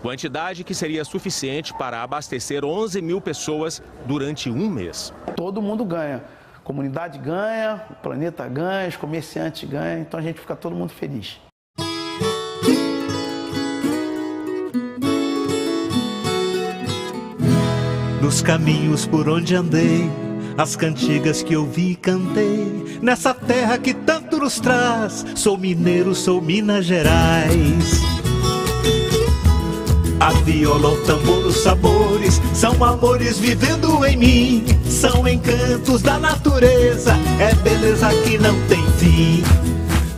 Quantidade que seria suficiente para abastecer 11 mil pessoas durante um mês. Todo mundo ganha. A comunidade ganha, o planeta ganha, os comerciantes ganham, então a gente fica todo mundo feliz. Nos caminhos por onde andei, as cantigas que ouvi e cantei, nessa terra que tanto nos traz, sou mineiro, sou Minas Gerais. A viola, o tambor, os sabores, são amores vivendo em mim, são encantos da natureza, é beleza que não tem fim.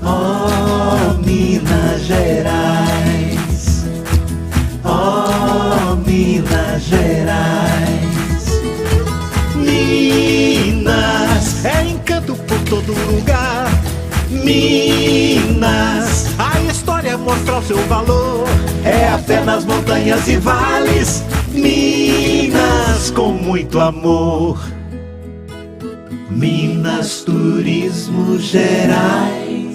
Oh, Minas Gerais, oh, Minas Gerais. Minas é encanto por todo lugar. Minas, a história mostra o seu valor, é a fé nas montanhas e vales. Minas com muito amor. Minas Turismo Gerais.